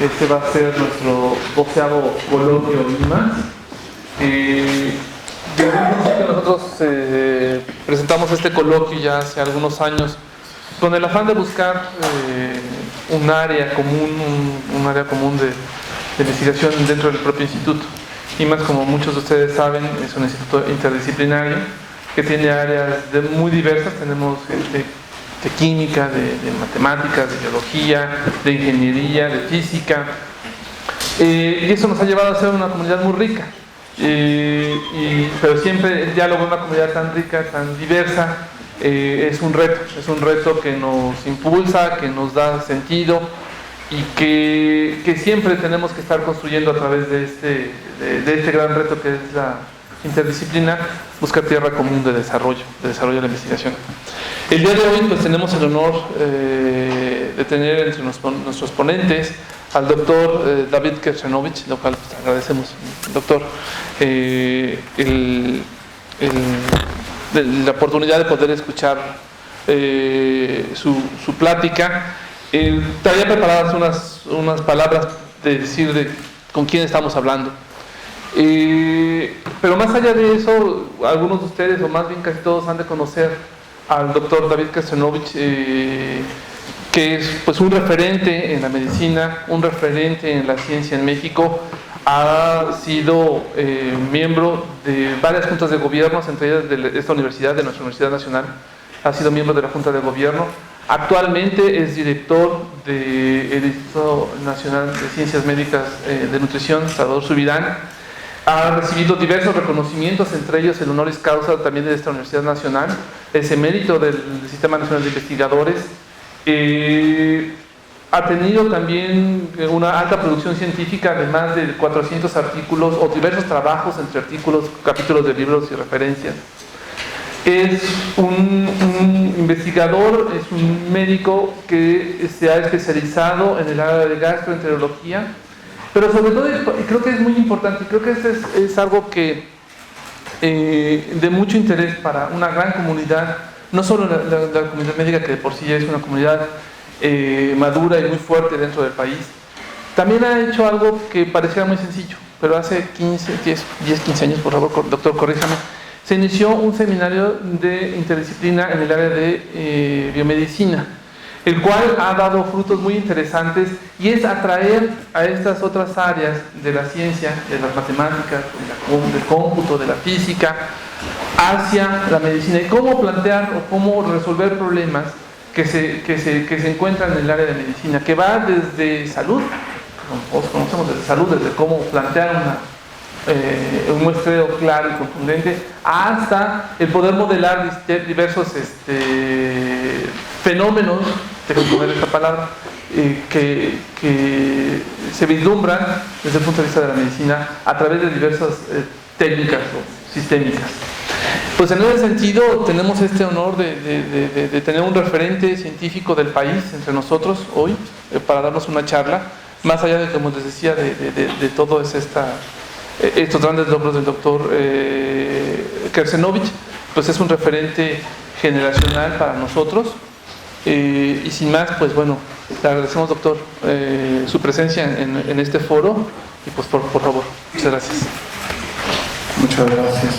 Este va a ser nuestro 12º coloquio en Lima. Desde un principio nosotros presentamos este coloquio ya hace algunos años con el afán de buscar un área común de investigación dentro del propio instituto. IMAS, como muchos de ustedes saben, es un instituto interdisciplinario que tiene áreas muy diversas. Tenemos de química, de matemáticas, de biología, de ingeniería, de física, y eso nos ha llevado a ser una comunidad muy rica, pero siempre el diálogo en una comunidad tan rica, tan diversa, es un reto que nos impulsa, que nos da sentido y que siempre tenemos que estar construyendo a través de este gran reto que es la interdisciplina, buscar tierra común de desarrollo de la investigación. El día de hoy pues tenemos el honor de tener entre nuestros ponentes al doctor David Krcenovic, lo cual pues, agradecemos, doctor, la oportunidad de poder escuchar su plática. Traía preparadas unas palabras de decir con quién estamos hablando. Pero más allá de eso, algunos de ustedes, o más bien casi todos, han de conocer al doctor David Krcenovic, que es pues un referente en la medicina, un referente en la ciencia en México. Ha sido miembro de varias juntas de gobierno, entre ellas de esta universidad, de nuestra Universidad Nacional. Ha sido miembro de la Junta de Gobierno. Actualmente es director del Instituto Nacional de Ciencias Médicas de Nutrición, Salvador Subirán. Ha recibido diversos reconocimientos, entre ellos el honoris causa también de esta Universidad Nacional, es emérito del Sistema Nacional de Investigadores. Ha tenido también una alta producción científica de más de 400 artículos o diversos trabajos entre artículos, capítulos de libros y referencias. Es un investigador, es un médico que se ha especializado en el área de gastroenterología, pero sobre todo, y creo que es muy importante, creo que es algo que de mucho interés para una gran comunidad, no solo la comunidad médica, que de por sí ya es una comunidad madura y muy fuerte dentro del país. También ha hecho algo que parecía muy sencillo, pero hace 10-15 años, por favor, doctor, corríjame, se inició un seminario de interdisciplina en el área de biomedicina, el cual ha dado frutos muy interesantes, y es atraer a estas otras áreas de la ciencia, de las matemáticas, del cómputo, de la física, hacia la medicina, y cómo plantear o cómo resolver problemas que se encuentran en el área de medicina, que va desde salud, como todos conocemos, desde salud, desde cómo plantear un muestreo claro y contundente, hasta el poder modelar diversos fenómenos, tengo que poner esta palabra, que se vislumbran desde el punto de vista de la medicina a través de diversas técnicas o sistémicas. Pues en ese sentido tenemos este honor de tener un referente científico del país entre nosotros hoy, para darnos una charla, más allá de, como les decía, de todos estos grandes logros del doctor Krcenovic. Pues es un referente generacional para nosotros, y sin más, pues bueno, le agradecemos, doctor, su presencia en este foro, y pues por favor, muchas gracias. Muchas gracias.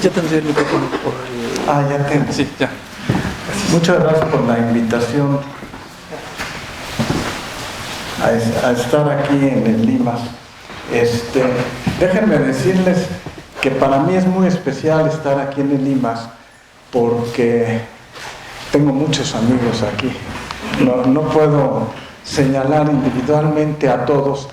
Ya tendría el micrófono por el... ya tengo. Sí, ya. Gracias. Muchas gracias por la invitación a estar aquí en el Limas. Déjenme decirles que para mí es muy especial estar aquí en el Limas, porque tengo muchos amigos aquí. No puedo señalar individualmente a todos,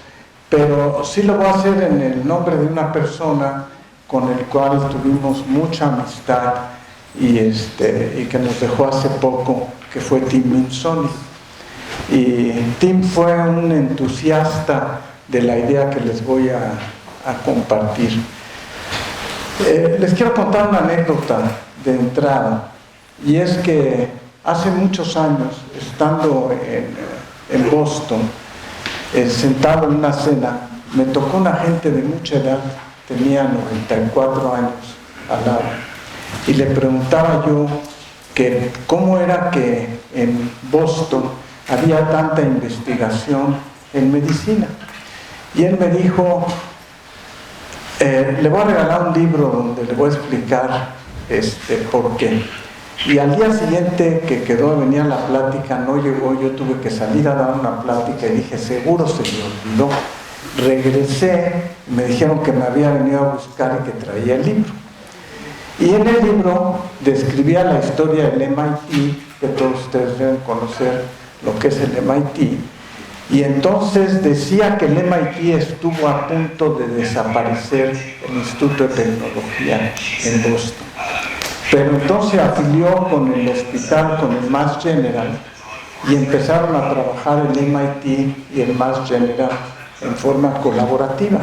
pero sí lo voy a hacer en el nombre de una persona con el cual tuvimos mucha amistad y que nos dejó hace poco, que fue Tim Minsoni. Y Tim fue un entusiasta de la idea que les voy a compartir. Les quiero contar una anécdota de entrada, y es que hace muchos años, estando en Boston, sentado en una cena, me tocó una gente de mucha edad, tenía 94 años al lado, y le preguntaba yo que cómo era que en Boston había tanta investigación en medicina. Y él me dijo, le voy a regalar un libro donde le voy a explicar por qué. Y al día siguiente que quedó de venir a la plática, no llegó, yo tuve que salir a dar una plática y dije, seguro se me olvidó. Regresé, me dijeron que me había venido a buscar y que traía el libro. Y en el libro describía la historia del MIT, que todos ustedes deben conocer lo que es el MIT, y entonces decía que el MIT estuvo a punto de desaparecer el Instituto de Tecnología en Boston. Pero entonces se afilió con el hospital, con el Mass General, y empezaron a trabajar el MIT y el Mass General en forma colaborativa.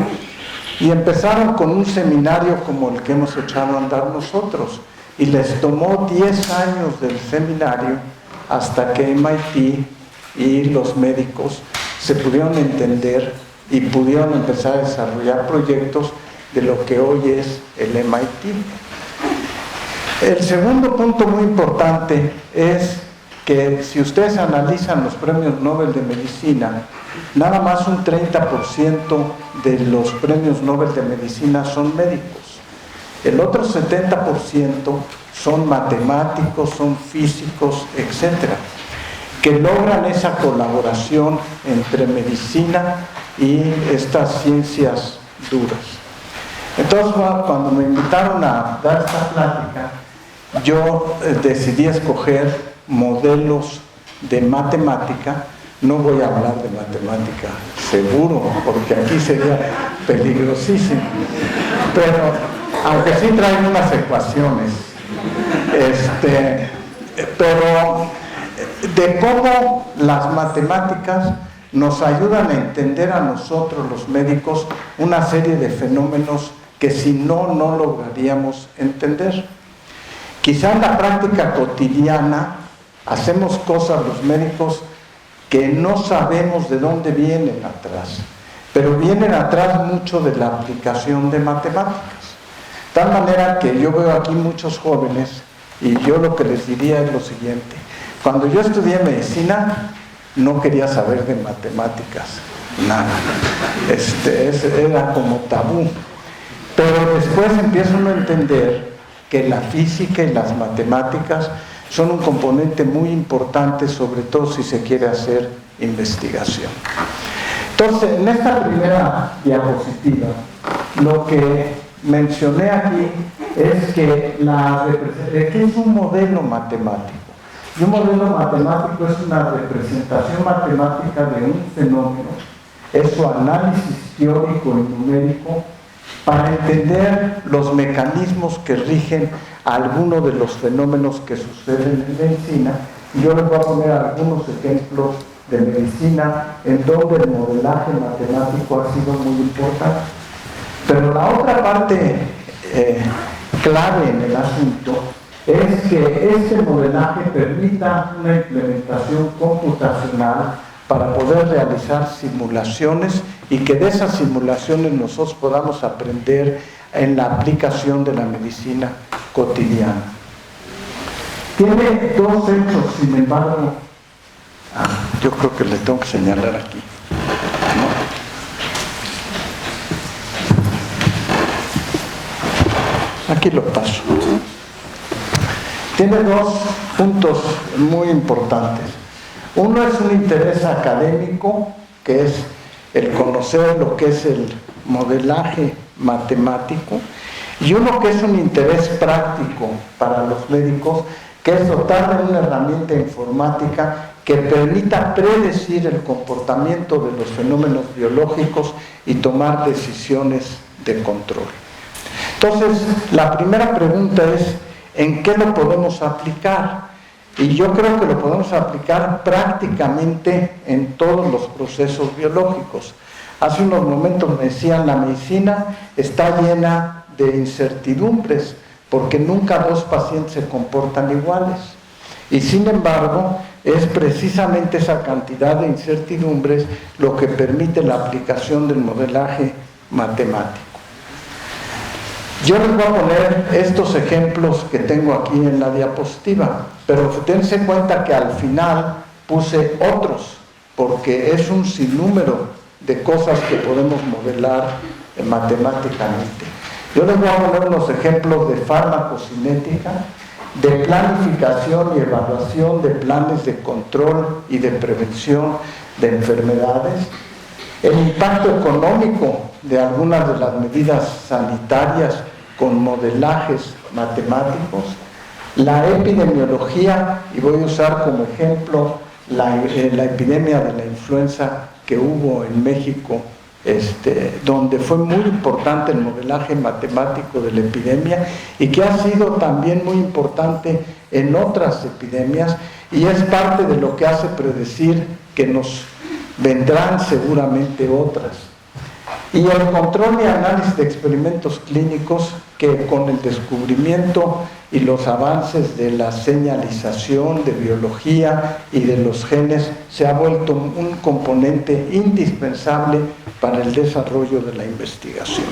Y empezaron con un seminario como el que hemos echado a andar nosotros. Y les tomó 10 años del seminario hasta que MIT y los médicos se pudieron entender y pudieron empezar a desarrollar proyectos de lo que hoy es el MIT. El segundo punto muy importante es que si ustedes analizan los premios Nobel de Medicina, nada más un 30% de los premios Nobel de Medicina son médicos. El otro 70% son matemáticos, son físicos, etc., que logran esa colaboración entre medicina y estas ciencias duras. Entonces, cuando me invitaron a dar esta plática, yo decidí escoger modelos de matemática. No voy a hablar de matemática, seguro, porque aquí sería peligrosísimo. Pero, aunque sí traen unas ecuaciones, pero de cómo las matemáticas nos ayudan a entender a nosotros los médicos una serie de fenómenos que si no, no lograríamos entender. Quizá en la práctica cotidiana hacemos cosas los médicos que no sabemos de dónde vienen atrás, pero vienen atrás mucho de la aplicación de matemáticas. De tal manera que yo veo aquí muchos jóvenes y yo lo que les diría es lo siguiente: cuando yo estudié medicina no quería saber de matemáticas, nada, era como tabú, pero después empieza uno a entender que la física y las matemáticas son un componente muy importante, sobre todo si se quiere hacer investigación. Entonces, en esta primera diapositiva, lo que mencioné aquí es que ¿qué es un modelo matemático? Y un modelo matemático es una representación matemática de un fenómeno, es su análisis teórico y numérico para entender los mecanismos que rigen algunos de los fenómenos que suceden en medicina. Y yo les voy a poner algunos ejemplos de medicina en donde el modelaje matemático ha sido muy importante. Pero la otra parte clave en el asunto es que este modelaje permita una implementación computacional para poder realizar simulaciones y que de esas simulaciones nosotros podamos aprender en la aplicación de la medicina cotidiana. Tiene dos hechos, sin embargo, yo creo que le tengo que señalar aquí, ¿no? Aquí lo paso. Tiene dos puntos muy importantes. Uno es un interés académico, que es el conocer lo que es el modelaje matemático, y uno que es un interés práctico para los médicos, que es dotar de una herramienta informática que permita predecir el comportamiento de los fenómenos biológicos y tomar decisiones de control. Entonces, la primera pregunta es, ¿en qué lo podemos aplicar? Y yo creo que lo podemos aplicar prácticamente en todos los procesos biológicos. Hace unos momentos me decían, la medicina está llena de incertidumbres, porque nunca dos pacientes se comportan iguales. Y sin embargo, es precisamente esa cantidad de incertidumbres lo que permite la aplicación del modelaje matemático. Yo les voy a poner estos ejemplos que tengo aquí en la diapositiva, pero dense cuenta que al final puse otros, porque es un sinnúmero de cosas que podemos modelar matemáticamente. Yo les voy a poner unos ejemplos de farmacocinética, de planificación y evaluación de planes de control y de prevención de enfermedades, el impacto económico de algunas de las medidas sanitarias con modelajes matemáticos, la epidemiología, y voy a usar como ejemplo la epidemia de la influenza que hubo en México, donde fue muy importante el modelaje matemático de la epidemia y que ha sido también muy importante en otras epidemias, y es parte de lo que hace predecir que nos vendrán seguramente otras. Y el control y análisis de experimentos clínicos, que con el descubrimiento y los avances de la señalización, de biología y de los genes, se ha vuelto un componente indispensable para el desarrollo de la investigación.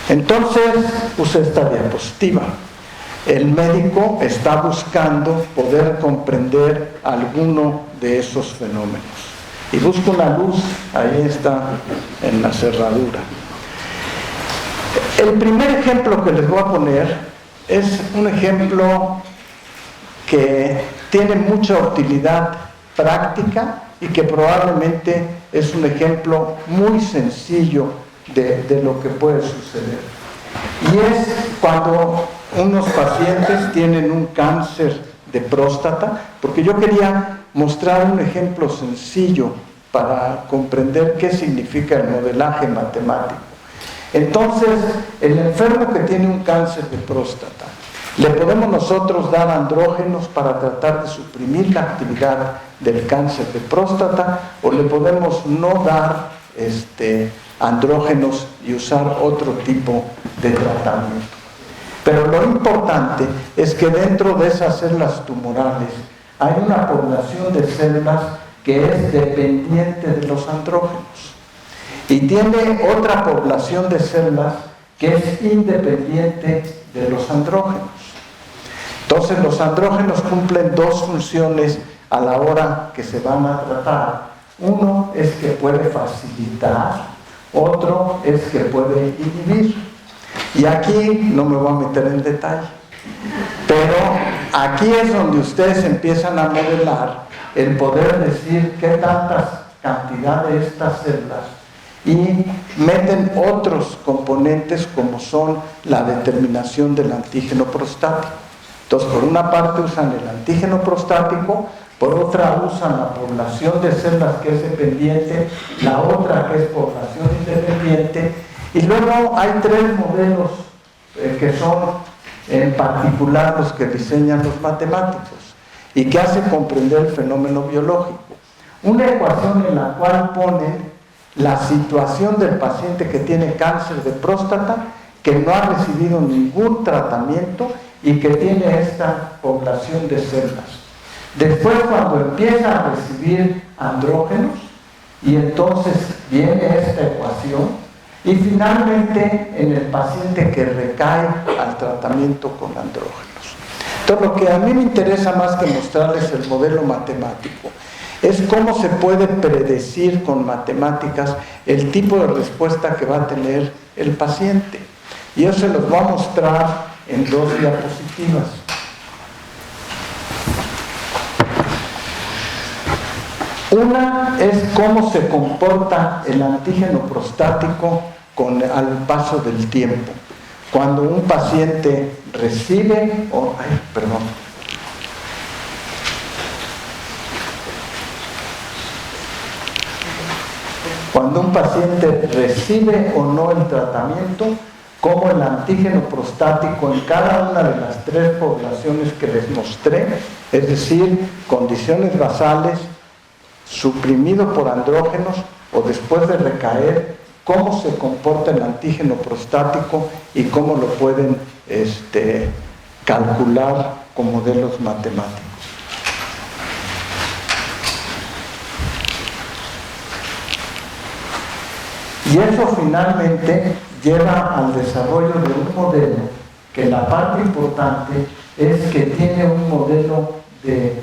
Entonces, puse esta diapositiva. El médico está buscando poder comprender alguno de esos fenómenos. Y busco una luz, ahí está en la cerradura. El primer ejemplo que les voy a poner es un ejemplo que tiene mucha utilidad práctica y que probablemente es un ejemplo muy sencillo de lo que puede suceder. Y es cuando unos pacientes tienen un cáncer de próstata, porque yo quería mostrar un ejemplo sencillo para comprender qué significa el modelaje matemático. Entonces, el enfermo que tiene un cáncer de próstata, le podemos nosotros dar andrógenos para tratar de suprimir la actividad del cáncer de próstata, o le podemos no dar andrógenos y usar otro tipo de tratamiento. Pero lo importante es que dentro de esas células tumorales hay una población de células que es dependiente de los andrógenos y tiene otra población de células que es independiente de los andrógenos. Entonces los andrógenos cumplen dos funciones a la hora que se van a tratar. Uno es que puede facilitar, otro es que puede inhibir. Y aquí no me voy a meter en detalle, pero aquí es donde ustedes empiezan a modelar el poder decir qué tantas cantidad de estas células, y meten otros componentes como son la determinación del antígeno prostático. Entonces, por una parte usan el antígeno prostático, por otra usan la población de células que es dependiente, la otra que es población independiente, y luego hay tres modelos que son en particular los que diseñan los matemáticos y que hacen comprender el fenómeno biológico. Una ecuación en la cual ponen la situación del paciente que tiene cáncer de próstata, que no ha recibido ningún tratamiento y que tiene esta población de células. Después, cuando empieza a recibir andrógenos, y entonces viene esta ecuación, y finalmente en el paciente que recae al tratamiento con andrógenos. Entonces, lo que a mí me interesa más que mostrarles el modelo matemático es cómo se puede predecir con matemáticas el tipo de respuesta que va a tener el paciente. Y eso se los voy a mostrar en dos diapositivas. Una es cómo se comporta el antígeno prostático al paso del tiempo. Cuando un paciente recibe, cuando un paciente recibe o no el tratamiento, como el antígeno prostático en cada una de las tres poblaciones que les mostré, es decir, condiciones basales, suprimido por andrógenos o después de recaer, cómo se comporta el antígeno prostático y cómo lo pueden calcular con modelos matemáticos. Y eso finalmente lleva al desarrollo de un modelo que la parte importante es que tiene un modelo de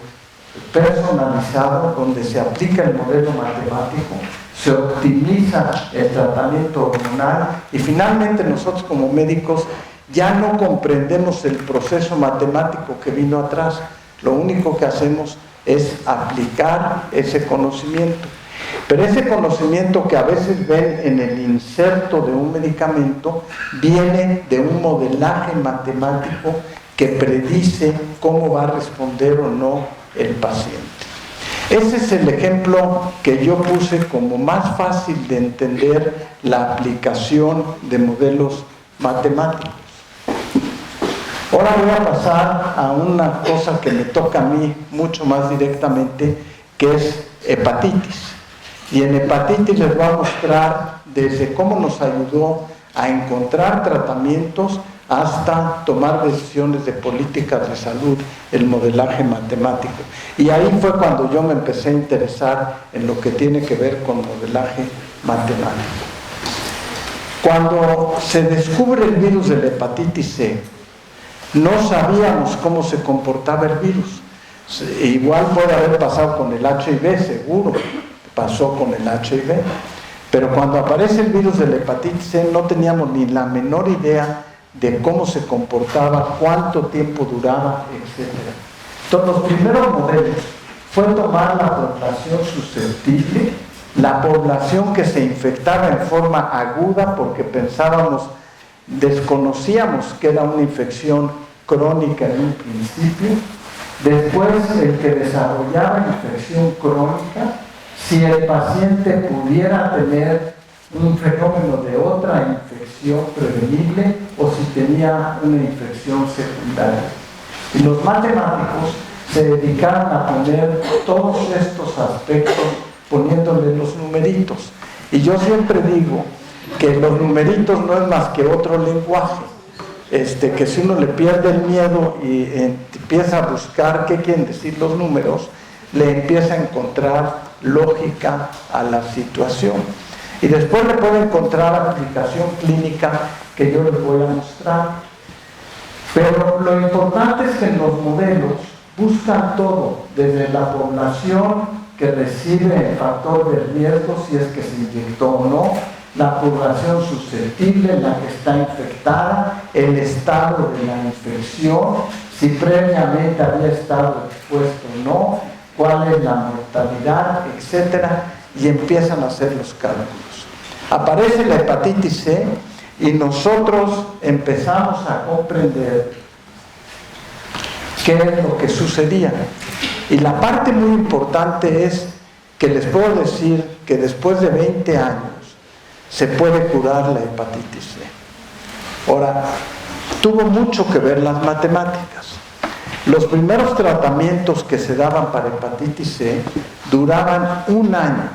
personalizado, donde se aplica el modelo matemático, se optimiza el tratamiento hormonal y finalmente nosotros como médicos ya no comprendemos el proceso matemático que vino atrás. Lo único que hacemos es aplicar ese conocimiento. Pero ese conocimiento que a veces ven en el inserto de un medicamento viene de un modelaje matemático que predice cómo va a responder o no el paciente. Ese es el ejemplo que yo puse como más fácil de entender la aplicación de modelos matemáticos. Ahora voy a pasar a una cosa que me toca a mí mucho más directamente, que es hepatitis. Y en hepatitis les voy a mostrar desde cómo nos ayudó a encontrar tratamientos hasta tomar decisiones de políticas de salud, el modelaje matemático. Y ahí fue cuando yo me empecé a interesar en lo que tiene que ver con modelaje matemático. Cuando se descubre el virus de la hepatitis C, no sabíamos cómo se comportaba el virus. Igual puede haber pasado con el HIV, seguro, pasó con el HIV. Pero cuando aparece el virus de la hepatitis C no teníamos ni la menor idea de cómo se comportaba, cuánto tiempo duraba, etc. Entonces los primeros modelos fue tomar la población susceptible, la población que se infectaba en forma aguda porque desconocíamos que era una infección crónica en un principio, después el que desarrollaba infección crónica, si el paciente pudiera tener un fenómeno de otra infección prevenible o si tenía una infección secundaria. Y los matemáticos se dedicaron a poner todos estos aspectos poniéndole los numeritos. Y yo siempre digo que los numeritos no es más que otro lenguaje, que si uno le pierde el miedo y empieza a buscar qué quieren decir los números, le empieza a encontrar lógica a la situación. Y después le puede encontrar aplicación clínica que yo les voy a mostrar. Pero lo importante es que en los modelos buscan todo, desde la población que recibe el factor de riesgo, si es que se inyectó o no, la población susceptible, la que está infectada, el estado de la infección, si previamente había estado expuesto o no, cuál es la mortalidad, etcétera, y empiezan a hacer los cálculos. Aparece la hepatitis C y nosotros empezamos a comprender qué es lo que sucedía. Y la parte muy importante es que les puedo decir que después de 20 años se puede curar la hepatitis C. Ahora, tuvo mucho que ver las matemáticas. Los primeros tratamientos que se daban para hepatitis C duraban 1 año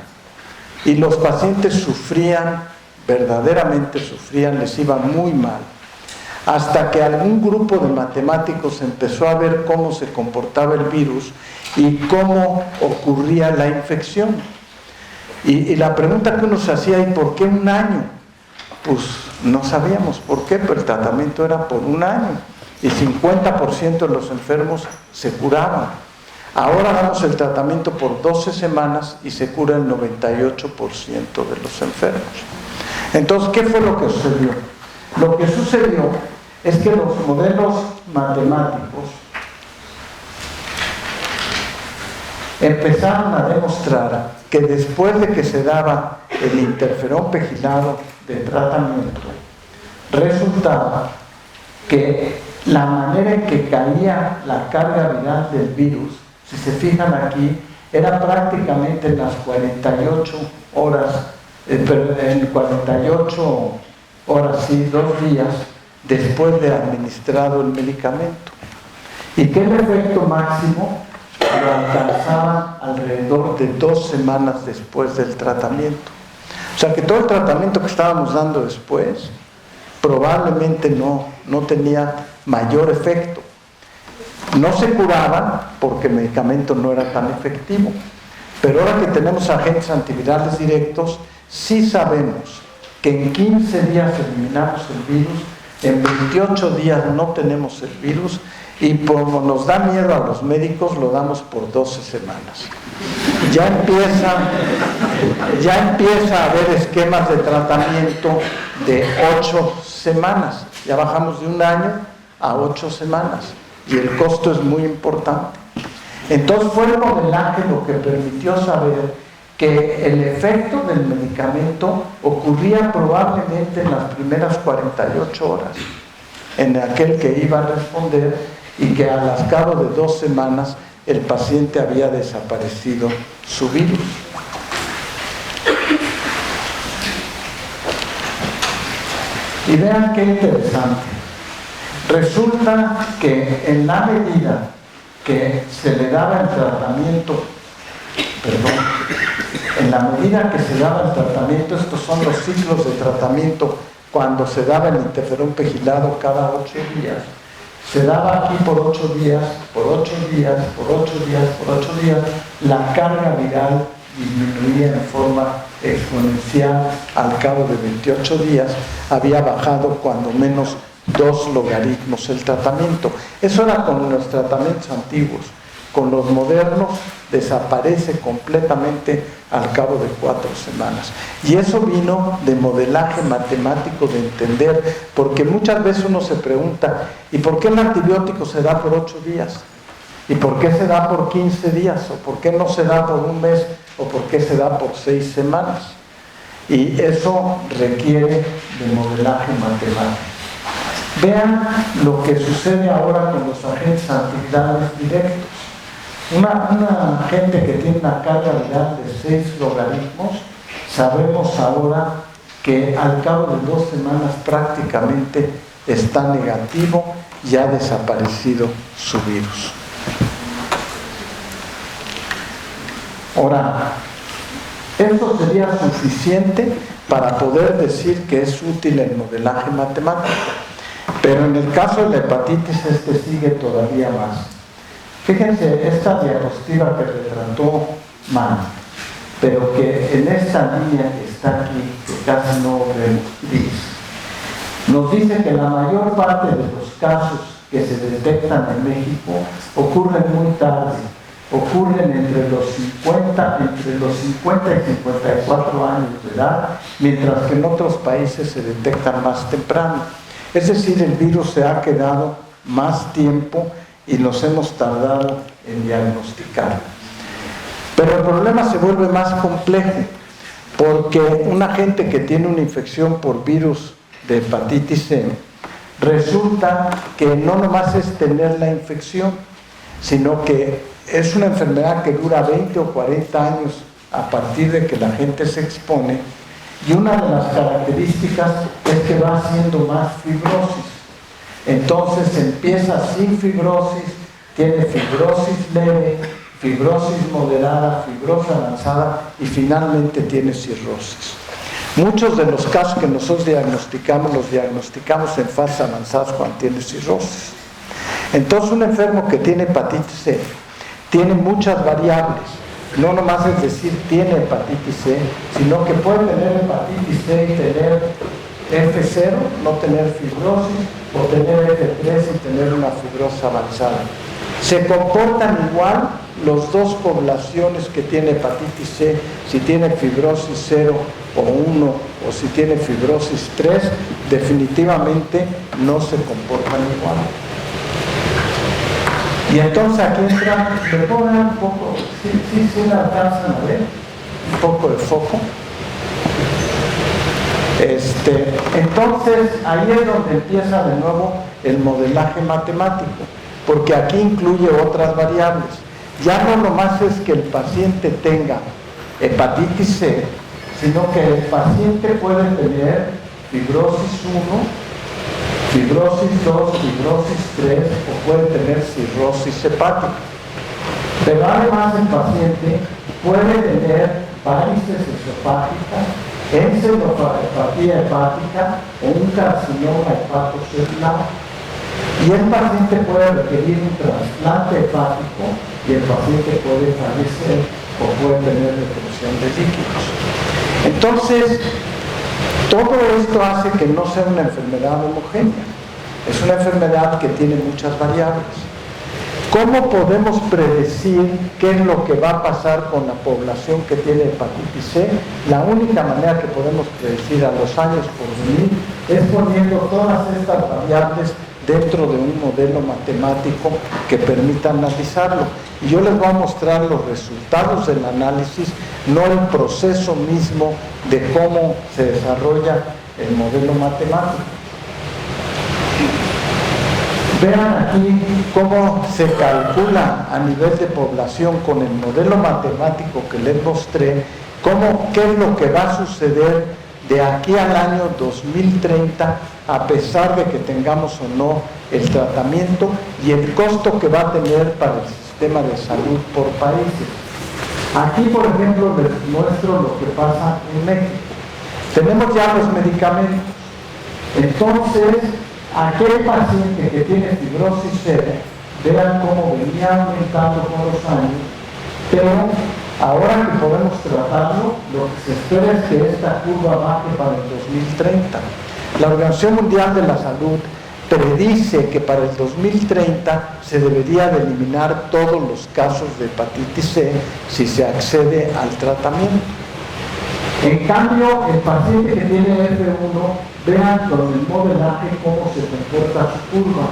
y los pacientes sufrían, verdaderamente sufrían, les iba muy mal. Hasta que algún grupo de matemáticos empezó a ver cómo se comportaba el virus y cómo ocurría la infección. Y la pregunta que uno se hacía, ¿y por qué 1 año? Pues no sabíamos por qué, pero el tratamiento era por 1 año. Y 50% de los enfermos se curaban. Ahora damos el tratamiento por 12 semanas y se cura el 98% de los enfermos. Entonces, ¿qué fue lo que sucedió? Lo que sucedió es que los modelos matemáticos empezaron a demostrar que después de que se daba el interferón pegilado de tratamiento, resultaba que la manera en que caía la carga viral del virus, si se fijan aquí, era prácticamente en las 48 horas, en 48 horas, sí, 2 días después de administrado el medicamento. ¿Y qué el efecto máximo? Lo alcanzaban alrededor de 2 semanas después del tratamiento. O sea que todo el tratamiento que estábamos dando después probablemente no tenía mayor efecto. No se curaban porque el medicamento no era tan efectivo. Pero ahora que tenemos agentes antivirales directos, sí sabemos que en 15 días eliminamos el virus, en 28 días no tenemos el virus y como nos da miedo a los médicos, lo damos por 12 semanas. Ya empieza a haber esquemas de tratamiento de 8 semanas. Ya bajamos de 1 año a 8 semanas y el costo es muy importante. Entonces fue el modelaje lo que permitió saber que el efecto del medicamento ocurría probablemente en las primeras 48 horas, en aquel que iba a responder, y que al cabo de 2 semanas el paciente había desaparecido su virus. Y vean qué interesante. Resulta que en la medida que se le daba el tratamiento, en la medida que se daba el tratamiento, estos son los ciclos de tratamiento, cuando se daba el interferón pegilado cada 8 días, se daba aquí por 8 días, por 8 días, por 8 días, por 8 días, la carga viral disminuía en forma exponencial. Al cabo de 28 días había bajado cuando menos 2 logaritmos el tratamiento. Eso era con los tratamientos antiguos. Con los modernos desaparece completamente al cabo de 4 semanas. Y eso vino de modelaje matemático, de entender, porque muchas veces uno se pregunta, ¿y por qué el antibiótico se da por 8 días? ¿Y por qué se da por 15 días? ¿O por qué no se da por 1 mes? ¿O por qué se da por 6 semanas? Y eso requiere de modelaje matemático. Vean lo que sucede ahora con los agentes antivirales directos. Una agente que tiene una carga viral de 6 logaritmos, sabemos ahora que al cabo de 2 semanas prácticamente está negativo y ha desaparecido su virus. Ahora, esto sería suficiente para poder decir que es útil el modelaje matemático, pero en el caso de la hepatitis sigue todavía más. Fíjense esta diapositiva que retrató mal, pero que en esta línea que está aquí, que casi no vemos gris, nos dice que la mayor parte de los casos que se detectan en México ocurren muy tarde, ocurren entre los 50 y 54 años de edad, mientras que en otros países se detectan más temprano. Es decir, el virus se ha quedado más tiempo y nos hemos tardado en diagnosticar. Pero el problema se vuelve más complejo, porque una gente que tiene una infección por virus de hepatitis C, resulta que no nomás es tener la infección, sino que es una enfermedad que dura 20 o 40 años a partir de que la gente se expone, y una de las características es que va haciendo más fibrosis. Entonces empieza sin fibrosis, tiene fibrosis leve, fibrosis moderada, fibrosis avanzada y finalmente tiene cirrosis. Muchos de los casos que nosotros diagnosticamos, los diagnosticamos en fases avanzadas cuando tiene cirrosis. Entonces un enfermo que tiene hepatitis C tiene muchas variables. No nomás es decir tiene hepatitis C, sino que puede tener hepatitis C y tener F0, no tener fibrosis, o tener F3 y tener una fibrosis avanzada. Se comportan igual las 2 poblaciones que tiene hepatitis C, si tiene fibrosis 0 o 1, o si tiene fibrosis 3, definitivamente no se comportan igual. Y entonces aquí entra, le puedo dar un poco, sí la alcanzan a ver, un poco de foco. Entonces ahí es donde empieza de nuevo el modelaje matemático, porque aquí incluye otras variables. Ya no nomás es que el paciente tenga hepatitis C, sino que el paciente puede tener fibrosis 1, fibrosis 2, fibrosis 3, o puede tener cirrosis hepática. Pero además el paciente puede tener varices esofágicas, encefalopatía hepática o un carcinoma hepatocelular. Y el paciente puede requerir un trasplante hepático y el paciente puede fallecer o puede tener retención de líquidos. Entonces, Todo esto hace que no sea una enfermedad homogénea. Es una enfermedad que tiene muchas variables. ¿Cómo podemos predecir qué es lo que va a pasar con la población que tiene hepatitis C? La única manera que podemos predecir a los años por venir es poniendo todas estas variables dentro de un modelo matemático que permita analizarlo. Y yo les voy a mostrar los resultados del análisis, no el proceso mismo de cómo se desarrolla el modelo matemático. Vean aquí cómo se calcula a nivel de población con el modelo matemático que les mostré, qué es lo que va a suceder de aquí al año 2030, a pesar de que tengamos o no el tratamiento y el costo que va a tener para el sistema de salud por países. Aquí, por ejemplo, les muestro lo que pasa en México. Tenemos ya los medicamentos. Entonces, aquel paciente que tiene fibrosis cero, vean cómo venía aumentando con los años, pero ahora que podemos tratarlo, lo que se espera es que esta curva baje para el 2030. La Organización Mundial de la Salud predice que para el 2030 se debería de eliminar todos los casos de hepatitis C si se accede al tratamiento. En cambio, el paciente que tiene F1, vean con el modelaje cómo se comporta su curva.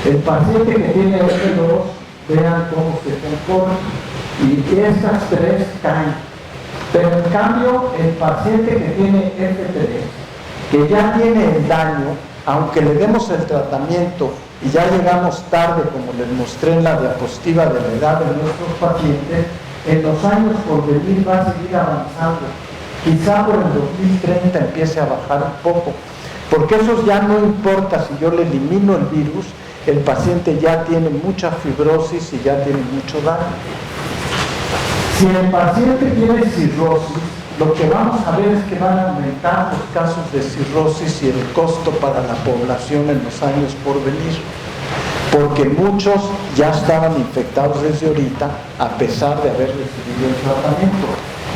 El paciente que tiene F2, vean cómo se comporta. Y estas tres caen. Pero en cambio, el paciente que tiene F3, que ya tiene el daño, aunque le demos el tratamiento y ya llegamos tarde, como les mostré en la diapositiva de la edad de nuestros pacientes, en los años por venir va a seguir avanzando. Quizá por el 2030 empiece a bajar un poco, porque eso ya no importa si yo le elimino el virus, el paciente ya tiene mucha fibrosis y ya tiene mucho daño. Si el paciente tiene cirrosis, lo que vamos a ver es que van a aumentar los casos de cirrosis y el costo para la población en los años por venir, porque muchos ya estaban infectados desde ahorita a pesar de haber recibido el tratamiento.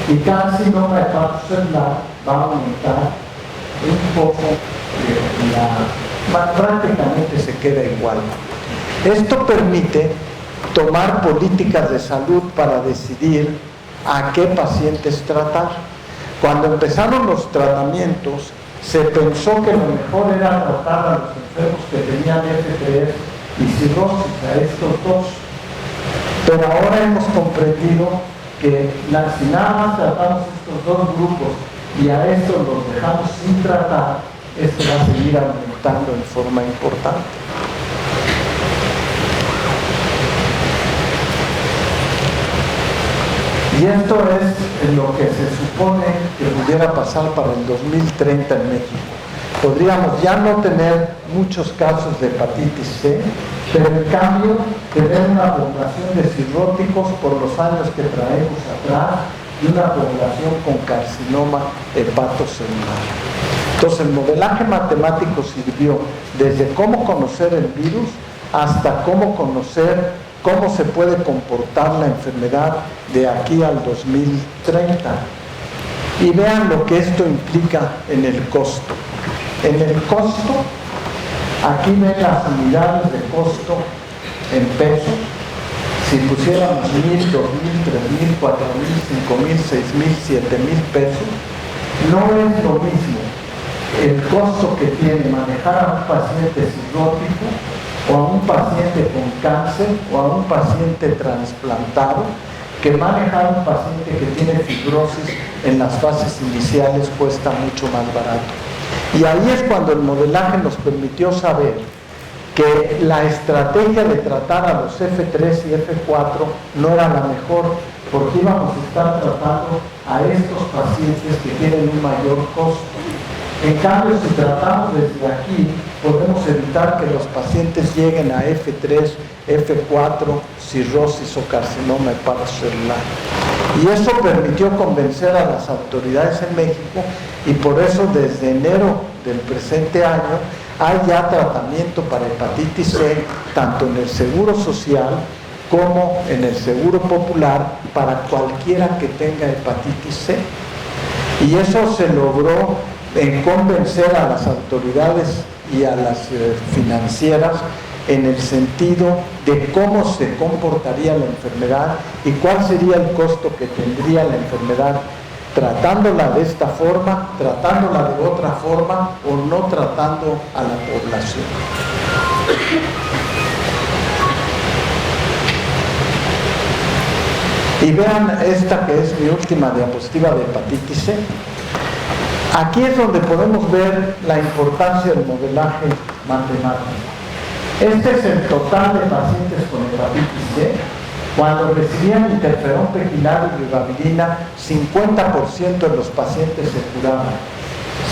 Y cada carcinoma hepatocelular va a aumentar un poco, prácticamente se queda igual. Esto permite tomar políticas de salud para decidir a qué pacientes tratar. Cuando empezaron los tratamientos, se pensó que lo mejor era tratar a los enfermos que tenían F3 y cirrosis, a estos dos. Pero ahora hemos comprendido que si nada más tratamos estos dos grupos y a estos los dejamos sin tratar, esto va a seguir aumentando en forma importante. Y esto es lo que se supone que pudiera pasar para el 2030 en México. Podríamos ya no tener muchos casos de hepatitis C, pero en cambio tener una población de cirróticos por los años que traemos atrás y una población con carcinoma hepatocelular. Entonces el modelaje matemático sirvió desde cómo conocer el virus hasta cómo conocer cómo se puede comportar la enfermedad de aquí al 2030. Y vean lo que esto implica en el costo. En el costo, aquí ven las unidades de costo en pesos. Si pusiéramos 1,000, 2,000, 3,000, 4,000, 5,000, 6,000, 7,000 pesos, no es lo mismo el costo que tiene manejar a un paciente cirrótico o a un paciente con cáncer o a un paciente trasplantado que manejar a un paciente que tiene fibrosis en las fases iniciales cuesta mucho más barato. Y ahí es cuando el modelaje nos permitió saber que la estrategia de tratar a los F3 y F4 no era la mejor, porque íbamos a estar tratando a estos pacientes que tienen un mayor costo. En cambio, si tratamos desde aquí, podemos evitar que los pacientes lleguen a F3, F4, cirrosis o carcinoma hepatocelular. Y eso permitió convencer a las autoridades en México y por eso desde enero del presente año hay ya tratamiento para hepatitis C, tanto en el Seguro Social como en el Seguro Popular para cualquiera que tenga hepatitis C. Y eso se logró en convencer a las autoridades y a las financieras en el sentido de cómo se comportaría la enfermedad y cuál sería el costo que tendría la enfermedad tratándola de esta forma, tratándola de otra forma o no tratando a la población. Y vean esta que es mi última diapositiva de hepatitis C. Aquí es donde podemos ver la importancia del modelaje matemático. Este es el total de pacientes con hepatitis C. Cuando recibían interferón pequilar y ribavirina, 50% de los pacientes se curaban.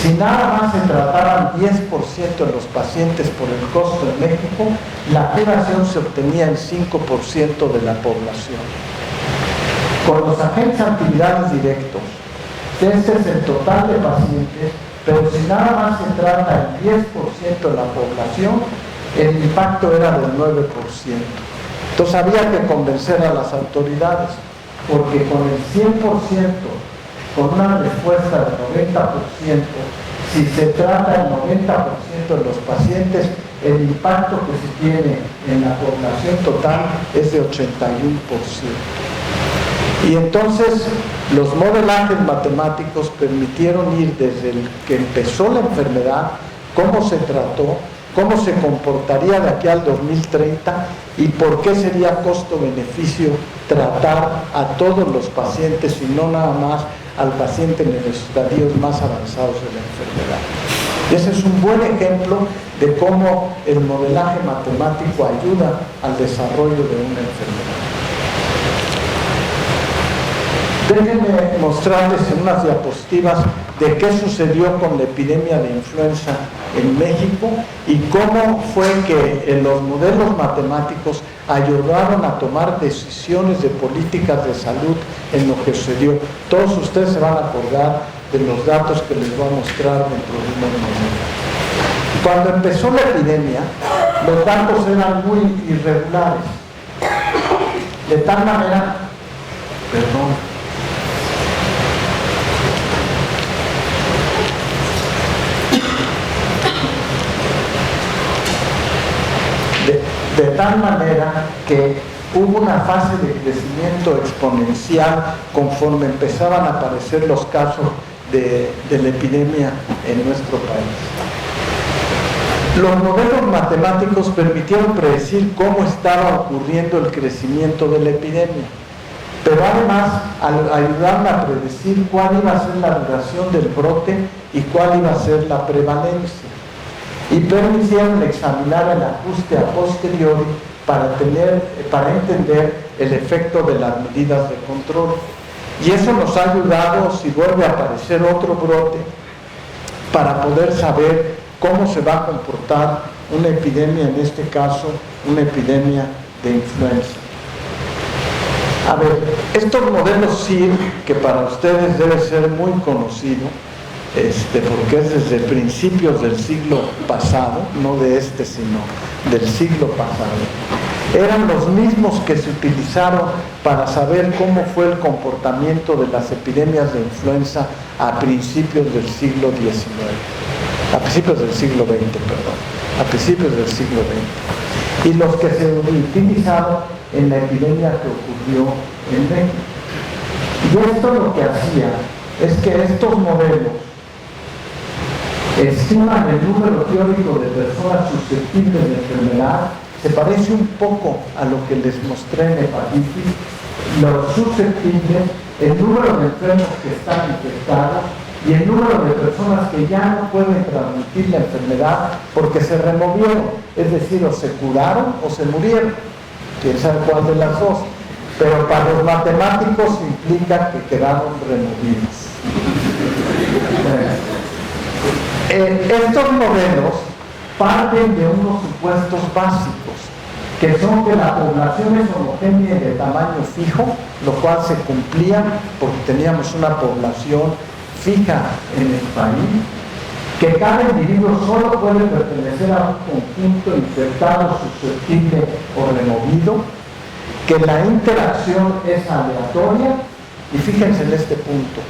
Si nada más se trataban 10% de los pacientes por el costo en México, la curación se obtenía en 5% de la población. Con los agentes antivirales directos, este es el total de pacientes, pero si nada más se trata el 10% de la población, el impacto era del 9%. Entonces había que convencer a las autoridades, porque con el 100%, con una respuesta del 90%, si se trata el 90% de los pacientes, el impacto que se tiene en la población total es de 81%. Y entonces los modelajes matemáticos permitieron ir desde el que empezó la enfermedad, cómo se trató, cómo se comportaría de aquí al 2030 y por qué sería costo-beneficio tratar a todos los pacientes y no nada más al paciente en los estadios más avanzados de la enfermedad. Ese es un buen ejemplo de cómo el modelaje matemático ayuda al desarrollo de una enfermedad. Déjenme mostrarles en unas diapositivas de qué sucedió con la epidemia de influenza en México y cómo fue que los modelos matemáticos ayudaron a tomar decisiones de políticas de salud en lo que sucedió. Todos ustedes se van a acordar de los datos que les voy a mostrar dentro de unos momentos. Cuando empezó la epidemia, los datos eran muy irregulares, de tal manera, de tal manera que hubo una fase de crecimiento exponencial conforme empezaban a aparecer los casos de la epidemia en nuestro país. Los modelos matemáticos permitieron predecir cómo estaba ocurriendo el crecimiento de la epidemia, pero además ayudaron a predecir cuál iba a ser la duración del brote y cuál iba a ser la prevalencia. Y permitieron examinar el ajuste a posteriori para entender el efecto de las medidas de control. Y eso nos ha ayudado, si vuelve a aparecer otro brote, para poder saber cómo se va a comportar una epidemia, en este caso, una epidemia de influenza. A ver, estos modelos SIR, que para ustedes debe ser muy conocido, porque es desde principios del siglo pasado, no de sino del siglo pasado, eran los mismos que se utilizaron para saber cómo fue el comportamiento de las epidemias de influenza a principios del siglo XIX, a principios del siglo XX, a principios del siglo XX, y los que se utilizaron en la epidemia que ocurrió en México. Y esto lo que hacía es que estos modelos estiman el número teórico de personas susceptibles de enfermedad. Se parece un poco a lo que les mostré en hepatitis. Los susceptibles, el número de enfermos que están infectados y el número de personas que ya no pueden transmitir la enfermedad porque se removieron, es decir, o se curaron o se murieron. Quién sabe cuál de las dos, pero para los matemáticos implica que quedaron removidos. Estos modelos parten de unos supuestos básicos, que son que la población es homogénea y de tamaño fijo, lo cual se cumplía porque teníamos una población fija en el país, que cada individuo solo puede pertenecer a un conjunto infectado, susceptible o removido, que la interacción es aleatoria, y fíjense en este punto,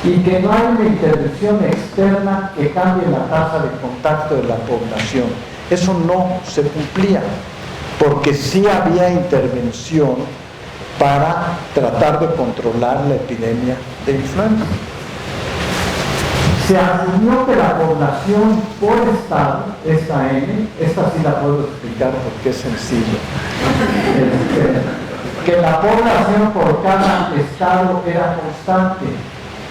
y que no hay una intervención externa que cambie la tasa de contacto de la población. Eso no se cumplía, porque sí había intervención para tratar de controlar la epidemia de influenza. Se asumió que la población por estado, esta N, esta sí la puedo explicar porque es sencillo, que la población por cada estado era constante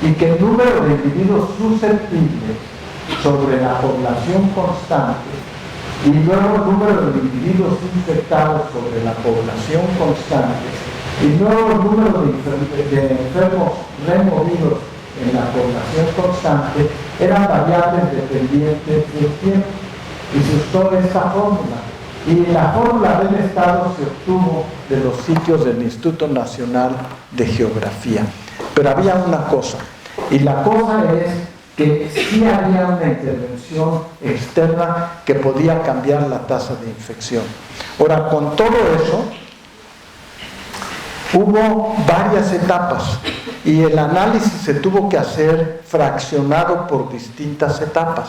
y que el número de individuos susceptibles sobre la población constante y luego el número de individuos infectados sobre la población constante y luego el número de enfermos removidos en la población constante eran variables dependientes del tiempo, y se usó esta fórmula. Y la fórmula del estado se obtuvo de los sitios del Instituto Nacional de Geografía. Pero había una cosa, y la cosa es que sí había una intervención externa que podía cambiar la tasa de infección. Ahora, con todo eso, hubo varias etapas y el análisis se tuvo que hacer fraccionado por distintas etapas,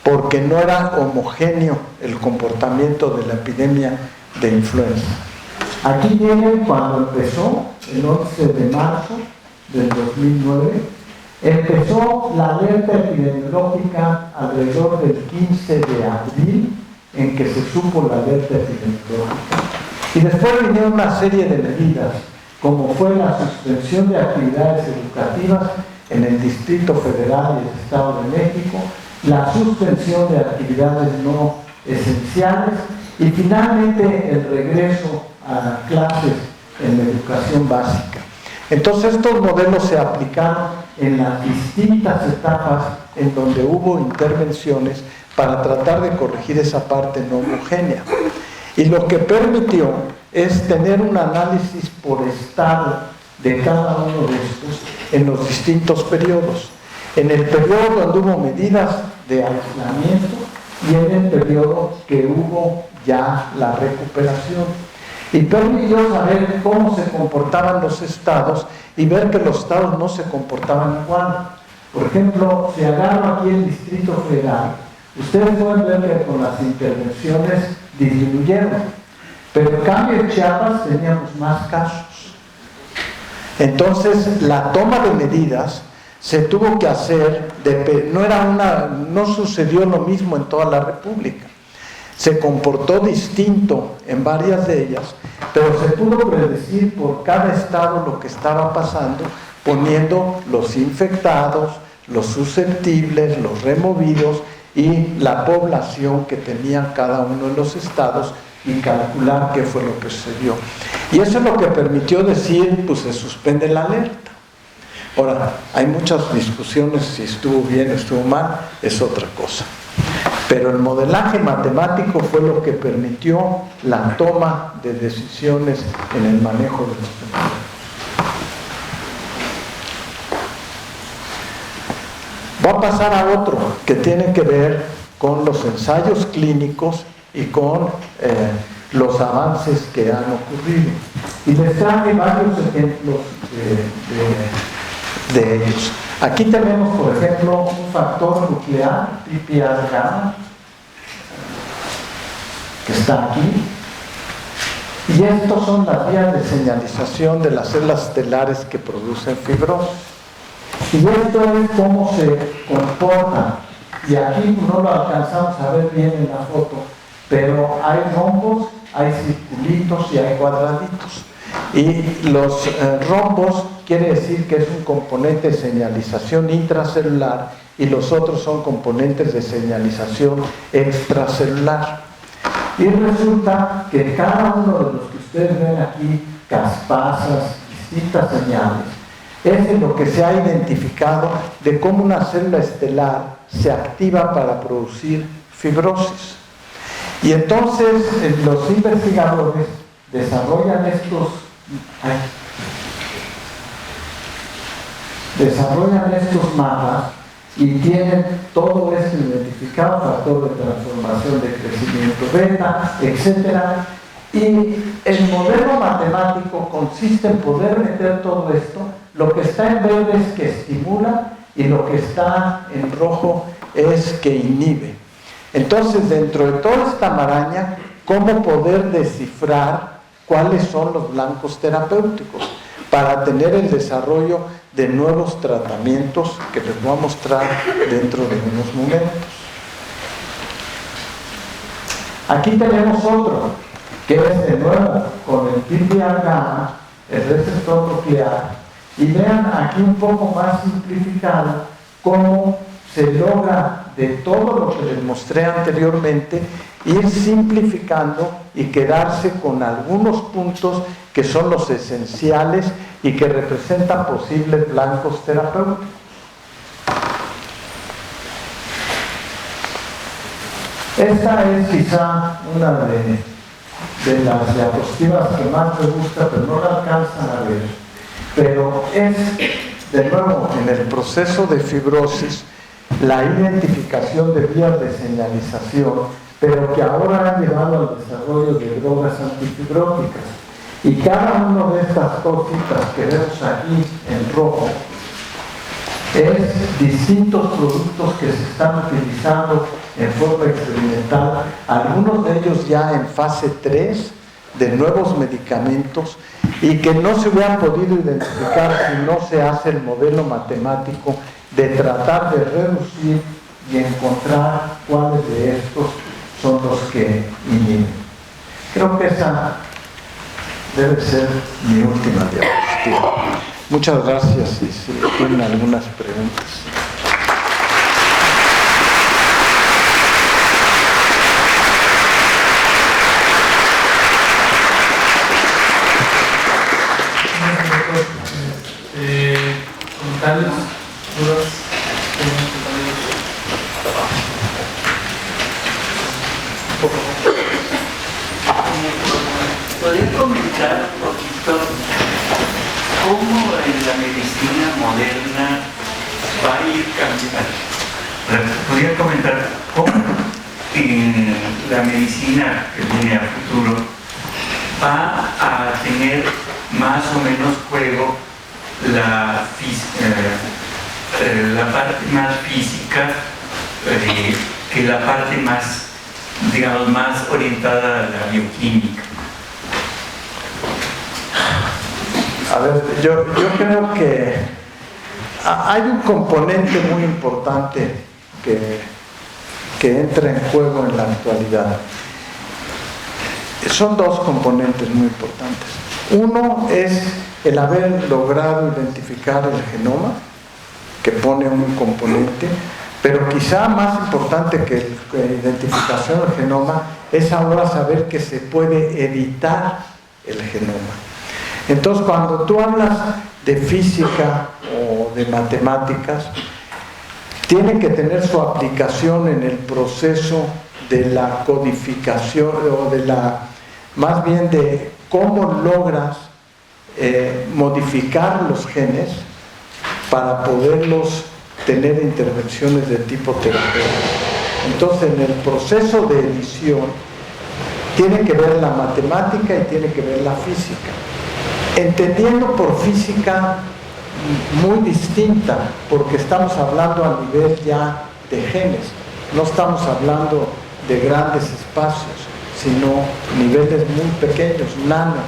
porque no era homogéneo el comportamiento de la epidemia de influenza. Aquí vienen cuando empezó, el 11 de marzo del 2009, empezó la alerta epidemiológica alrededor del 15 de abril, en que se supo la alerta epidemiológica. Y después vinieron una serie de medidas, como fue la suspensión de actividades educativas en el Distrito Federal y el Estado de México, la suspensión de actividades no esenciales y finalmente el regreso a clases en la educación básica. Entonces estos modelos se aplicaron en las distintas etapas en donde hubo intervenciones para tratar de corregir esa parte no homogénea. Y lo que permitió es tener un análisis por estado de cada uno de estos en los distintos periodos. En el periodo donde hubo medidas de aislamiento y en el periodo que hubo ya la recuperación. Y permitió saber cómo se comportaban los estados y ver que los estados no se comportaban igual. Por ejemplo, si agarro aquí el Distrito Federal, ustedes pueden ver que con las intervenciones disminuyeron, pero en cambio en Chiapas teníamos más casos. Entonces la toma de medidas se tuvo que hacer, no sucedió lo mismo en toda la República. Se comportó distinto en varias de ellas, pero se pudo predecir por cada estado lo que estaba pasando, poniendo los infectados, los susceptibles, los removidos y la población que tenía cada uno de los estados y calcular qué fue lo que sucedió. Y eso es lo que permitió decir, pues se suspende la alerta. Ahora, hay muchas discusiones si estuvo bien o estuvo mal, es otra cosa. Pero el modelaje matemático fue lo que permitió la toma de decisiones en el manejo de los fenómenos. Va a pasar a otro que tiene que ver con los ensayos clínicos y con los avances que han ocurrido. Y les traje varios ejemplos de ellos. Aquí tenemos, por ejemplo, un factor nuclear, PPAR gamma, que está aquí. Y estos son las vías de señalización de las células estelares que producen fibrosis. Y esto es cómo se comportan. Y aquí no lo alcanzamos a ver bien en la foto, pero hay rombos, hay circulitos y hay cuadraditos. Y los rombos quiere decir que es un componente de señalización intracelular y los otros son componentes de señalización extracelular. Y resulta que cada uno de los que ustedes ven aquí, caspasas, distintas señales, es en lo que se ha identificado de cómo una célula estelar se activa para producir fibrosis. Y entonces los investigadores desarrollan estos mapas y tienen todo esto identificado, factor de transformación de crecimiento beta, etc. Y el modelo matemático consiste en poder meter todo esto, Lo que está en verde es que estimula y lo que está en rojo es que inhibe. Entonces, dentro de toda esta maraña, ¿cómo poder descifrar cuáles son los blancos terapéuticos para tener el desarrollo de nuevos tratamientos que les voy a mostrar dentro de unos momentos? Aquí tenemos otro, que es de nuevo con el PPAR gamma, el receptor nuclear, y vean aquí un poco más simplificado cómo se logra de todo lo que les mostré anteriormente ir simplificando y quedarse con algunos puntos que son los esenciales y que representan posibles blancos terapéuticos. Esta es quizá una de las diapositivas que más me gusta, pero no la alcanzan a ver. Pero es, de nuevo, en el proceso de fibrosis, la identificación de vías de señalización, pero que ahora han llevado al desarrollo de drogas antifibróticas. Y cada una de estas cositas que vemos aquí en rojo es distintos productos que se están utilizando en forma experimental, algunos de ellos ya en fase 3 de nuevos medicamentos, y que no se hubieran podido identificar si no se hace el modelo matemático de tratar de reducir y encontrar cuáles de estos son los que inhiben. Creo que esa debe ser mi última diapositiva. Muchas gracias, y si tienen algunas preguntas. Comentarios, dudas, ¿Podría comentar un poquito cómo en la medicina moderna va a ir cambiando? ¿Podría comentar cómo en la medicina que viene a futuro va a tener más o menos juego la parte más física que la parte más, digamos, más orientada a la bioquímica? A ver, yo creo que hay un componente muy importante que entra en juego en la actualidad. Son dos componentes muy importantes. Uno es el haber logrado identificar el genoma, que pone un componente, pero quizá más importante que la identificación del genoma es ahora saber que se puede editar el genoma. Entonces, cuando tú hablas de física o de matemáticas, tiene que tener su aplicación en el proceso de la codificación, o de la, más bien de cómo logras modificar los genes para poderlos tener intervenciones de tipo terapéutico. Entonces, en el proceso de edición tiene que ver la matemática y tiene que ver la física, entendiendo por física muy distinta, porque estamos hablando a nivel ya de genes, no estamos hablando de grandes espacios, sino niveles muy pequeños, nano.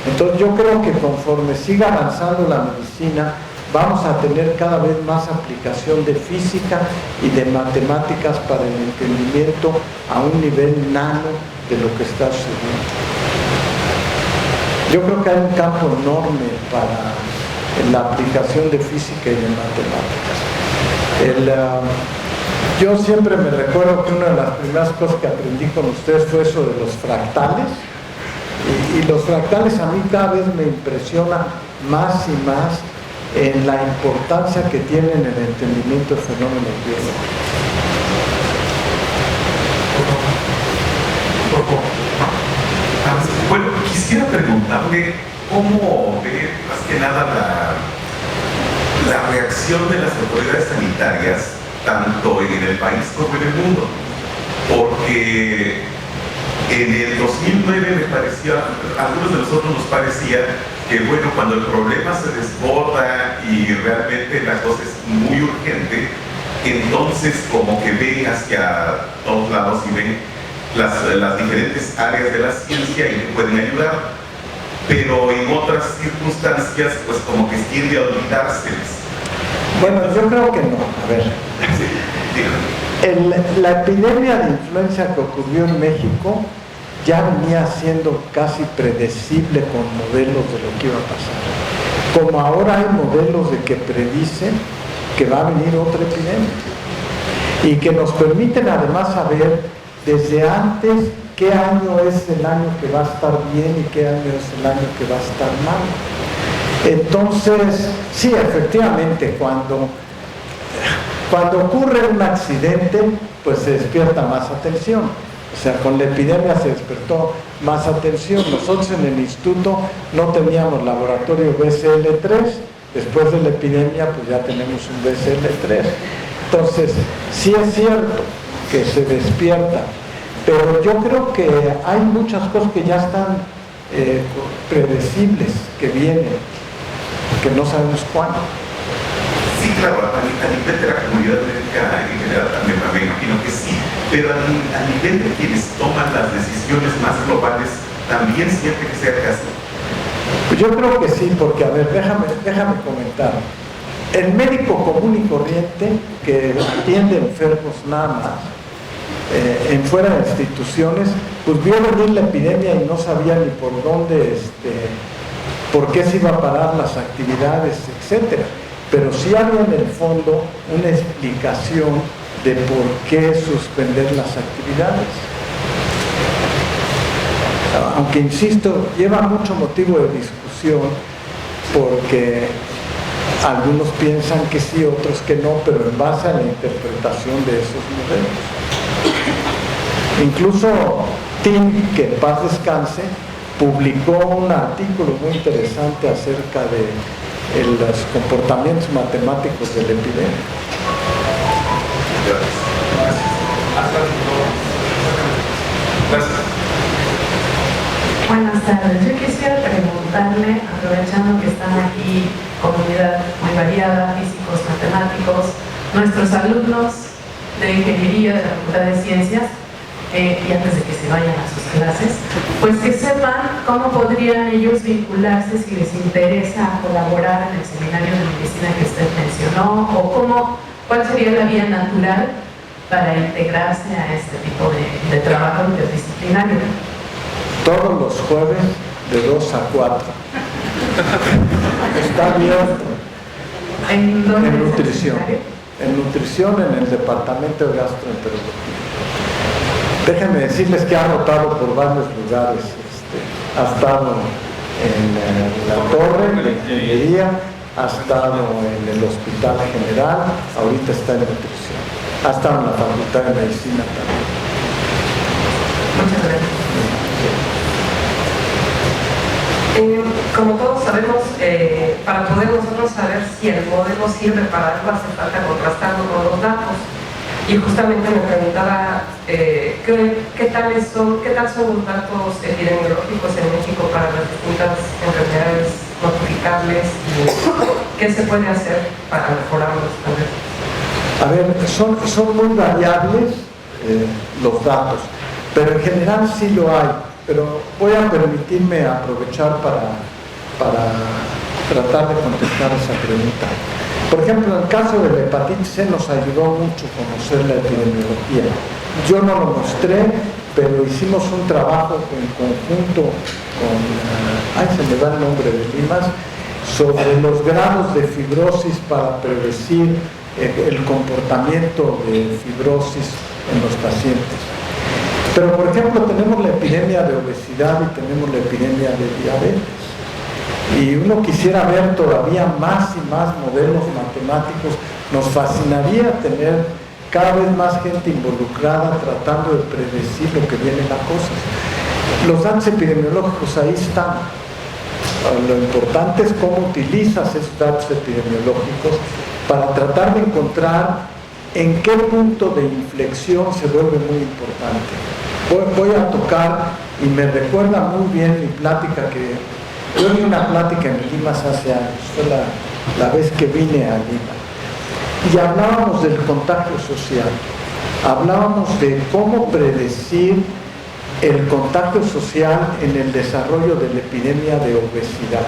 Entonces yo creo que conforme siga avanzando la medicina, vamos a tener cada vez más aplicación de física y de matemáticas para el entendimiento a un nivel nano de lo que está sucediendo. Yo creo que hay un campo enorme para la aplicación de física y de matemáticas. Yo siempre me recuerdo que una de las primeras cosas que aprendí con ustedes fue eso de los fractales, y los fractales a mí cada vez me impresiona más y más en la importancia que tienen en el entendimiento de fenómenos biológicos. Bueno, quisiera preguntarle cómo ve más que nada la reacción de las autoridades sanitarias, tanto en el país como en el mundo, porque en el 2009 me parecía, a algunos de nosotros nos parecía que bueno, cuando el problema se desborda y realmente la cosa es muy urgente, entonces como que ven hacia todos lados y ven las diferentes áreas de la ciencia y que pueden ayudar, pero en otras circunstancias pues como que tiende a olvidárseles. Bueno, yo creo que no. A ver, la epidemia de influenza que ocurrió en México ya venía siendo casi predecible con modelos de lo que iba a pasar. Como ahora hay modelos de que predicen que va a venir otra epidemia y que nos permiten además saber desde antes qué año es el año que va a estar bien y qué año es el año que va a estar mal. Entonces, sí, efectivamente, cuando ocurre un accidente, pues se despierta más atención. O sea, con la epidemia se despertó más atención. Nosotros en el instituto no teníamos laboratorio BCL3, después de la epidemia pues ya tenemos un BCL3. Entonces, sí es cierto que se despierta, pero yo creo que hay muchas cosas que ya están predecibles, que vienen, que no sabemos cuándo. Sí, claro, a nivel de la comunidad médica en general también me imagino que sí, pero a nivel de quienes toman las decisiones más globales, también siempre que sea el caso. Pues yo creo que sí, porque a ver, déjame comentar. El médico común y corriente que atiende enfermos nada más, en fuera de instituciones, pues vio venir la epidemia y no sabía ni por dónde, por qué se iba a parar las actividades, etcétera. Pero sí había en el fondo una explicación de por qué suspender las actividades. Aunque insisto, lleva mucho motivo de discusión porque algunos piensan que sí, otros que no, pero en base a la interpretación de esos modelos. Incluso Tim, que en paz descanse, publicó un artículo muy interesante acerca de los comportamientos matemáticos de la epidemia. Gracias. Buenas tardes. Yo quisiera preguntarle, aprovechando que están aquí comunidad muy variada, físicos, matemáticos, nuestros alumnos de ingeniería de la Facultad de Ciencias, y antes de que se vayan a sus clases, pues que sepan cómo podrían ellos vincularse si les interesa colaborar en el seminario de medicina que usted mencionó, o cuál sería la vía natural para integrarse a este tipo de trabajo interdisciplinario. Todos los jueves de 2 a 4. Está abierto. En nutrición. En nutrición en el departamento de gastroenterología. Déjenme decirles que ha rotado por varios lugares. Ha estado en la torre de ingeniería, ha estado en el hospital general, ahorita está en nutrición. Ha estado en la facultad de medicina también. Muchas gracias. Como todos sabemos, para poder nosotros saber si el modelo sirve para algo, hace falta contrastarlo con los datos. Y justamente me preguntaba qué tal son los datos epidemiológicos en México para las distintas enfermedades notificables y qué se puede hacer para mejorarlos también. A ver, son muy variables los datos, pero en general sí lo hay. Pero voy a permitirme aprovechar para tratar de contestar esa pregunta. Por ejemplo, en el caso de la hepatitis C nos ayudó mucho conocer la epidemiología. Yo no lo mostré, pero hicimos un trabajo en conjunto con, se me va el nombre de Limas, sobre los grados de fibrosis para predecir el comportamiento de fibrosis en los pacientes. Pero, por ejemplo, tenemos la epidemia de obesidad y tenemos la epidemia de diabetes. Y uno quisiera ver todavía más y más modelos matemáticos. Nos fascinaría tener cada vez más gente involucrada tratando de predecir lo que viene la cosa. Los datos epidemiológicos ahí están. Lo importante es cómo utilizas esos datos epidemiológicos para tratar de encontrar en qué punto de inflexión se vuelve muy importante. Voy a tocar, y me recuerda muy bien mi plática que Yo di una plática en Limas hace años, fue la vez que vine a Lima, y hablábamos del contagio social, hablábamos de cómo predecir el contagio social en el desarrollo de la epidemia de obesidad.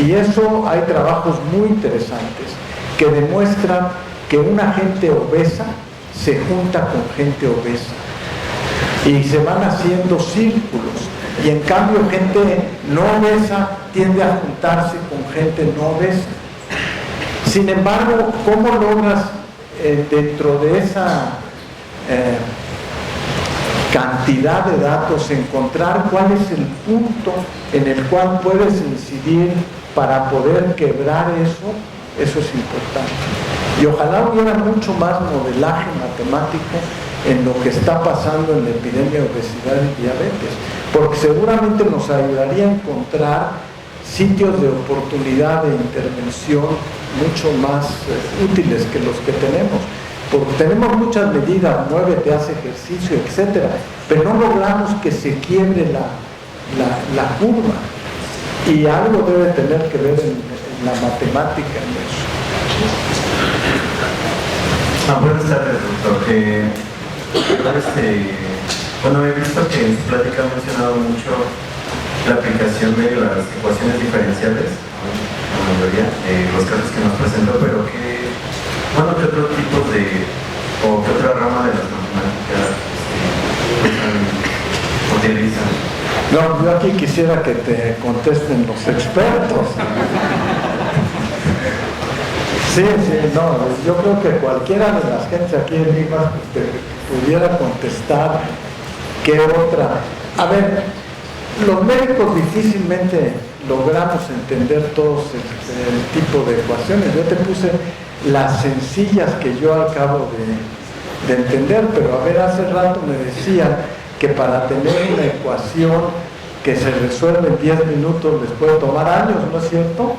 Y eso hay trabajos muy interesantes que demuestran que una gente obesa se junta con gente obesa y se van haciendo círculos, y en cambio gente no obesa tiende a juntarse con gente no obesa. Sin embargo, ¿cómo logras dentro de esa cantidad de datos encontrar cuál es el punto en el cual puedes incidir para poder quebrar eso? Eso es importante. Y ojalá hubiera mucho más modelaje matemático en lo que está pasando en la epidemia de obesidad y diabetes, porque seguramente nos ayudaría a encontrar sitios de oportunidad de intervención mucho más útiles que los que tenemos, porque tenemos muchas medidas, muévete, haz ejercicio, etcétera, pero no logramos que se quiebre la curva, y algo debe tener que ver en la matemática en eso. Buenas tardes, doctor. Bueno, he visto que en su plática ha mencionado mucho la aplicación de las ecuaciones diferenciales, la mayoría de los casos que nos presentó, pero ¿qué otro tipo o qué otra rama de las matemáticas utilizan? No, yo aquí quisiera que te contesten los expertos. Sí, no, yo creo que cualquiera de las gentes aquí en Lima te pudiera contestar qué otra. A ver, los médicos difícilmente logramos entender todos el tipo de ecuaciones. Yo te puse las sencillas que yo acabo de entender, pero a ver, hace rato me decían que para tener una ecuación que se resuelve en 10 minutos les puede tomar años, ¿no es cierto?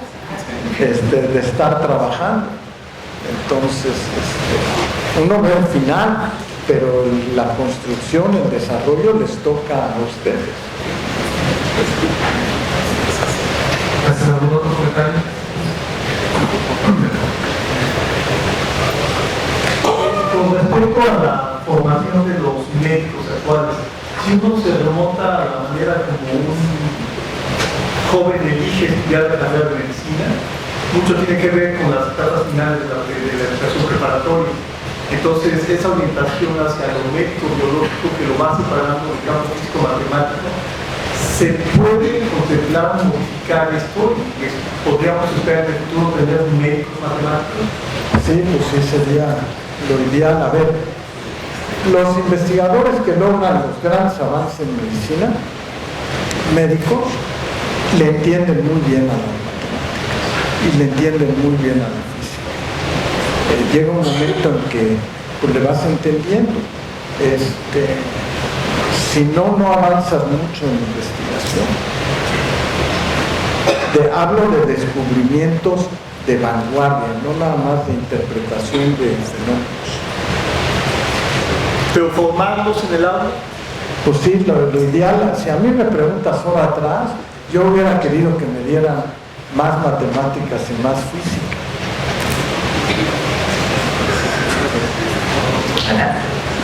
De estar trabajando. Entonces, uno ve el final, pero la construcción, el desarrollo les toca a ustedes. ¿Algún otro comentario? Con respecto a la formación de los médicos actuales, si uno se remonta a la manera como un joven elige estudiar la carrera de medicina, mucho tiene que ver con las etapas finales de la educación preparatoria. Entonces, esa orientación hacia lo médico biológico que lo va separando del campo físico-matemático, ¿se puede contemplar modificar esto? ¿Podríamos esperar en el futuro tener médicos matemáticos? Sí, pues sí sería lo ideal. A ver, los investigadores que logran los grandes avances en medicina, médicos, le entienden muy bien a la matemática y le entienden muy bien a la física. Llega un momento en que pues, le vas entendiendo. Si no avanzas mucho en investigación. Hablo de descubrimientos de vanguardia, no nada más de interpretación de fenómenos. ¿Pero formarlos en el aula? Pues sí, lo ideal, si a mí me preguntas ahora atrás, yo hubiera querido que me dieran más matemáticas y más física.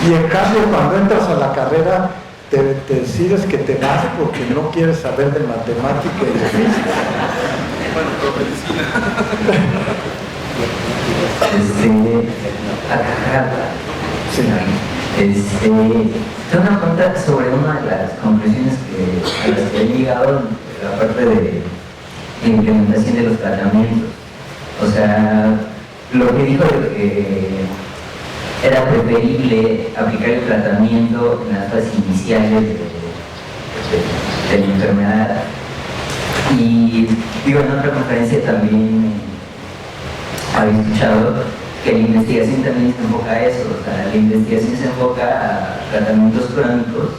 Y en cambio, cuando entras a la carrera, te decides que te vas porque no quieres saber de matemática y de física. Bueno, tengo una pregunta sobre una de las conclusiones a las que he llegado en la parte de implementación de los tratamientos. O sea, lo que dijo de que era preferible aplicar el tratamiento en las fases iniciales de la enfermedad. Y digo, en otra conferencia también había escuchado que la investigación también se enfoca a eso, o sea, la investigación se enfoca a tratamientos crónicos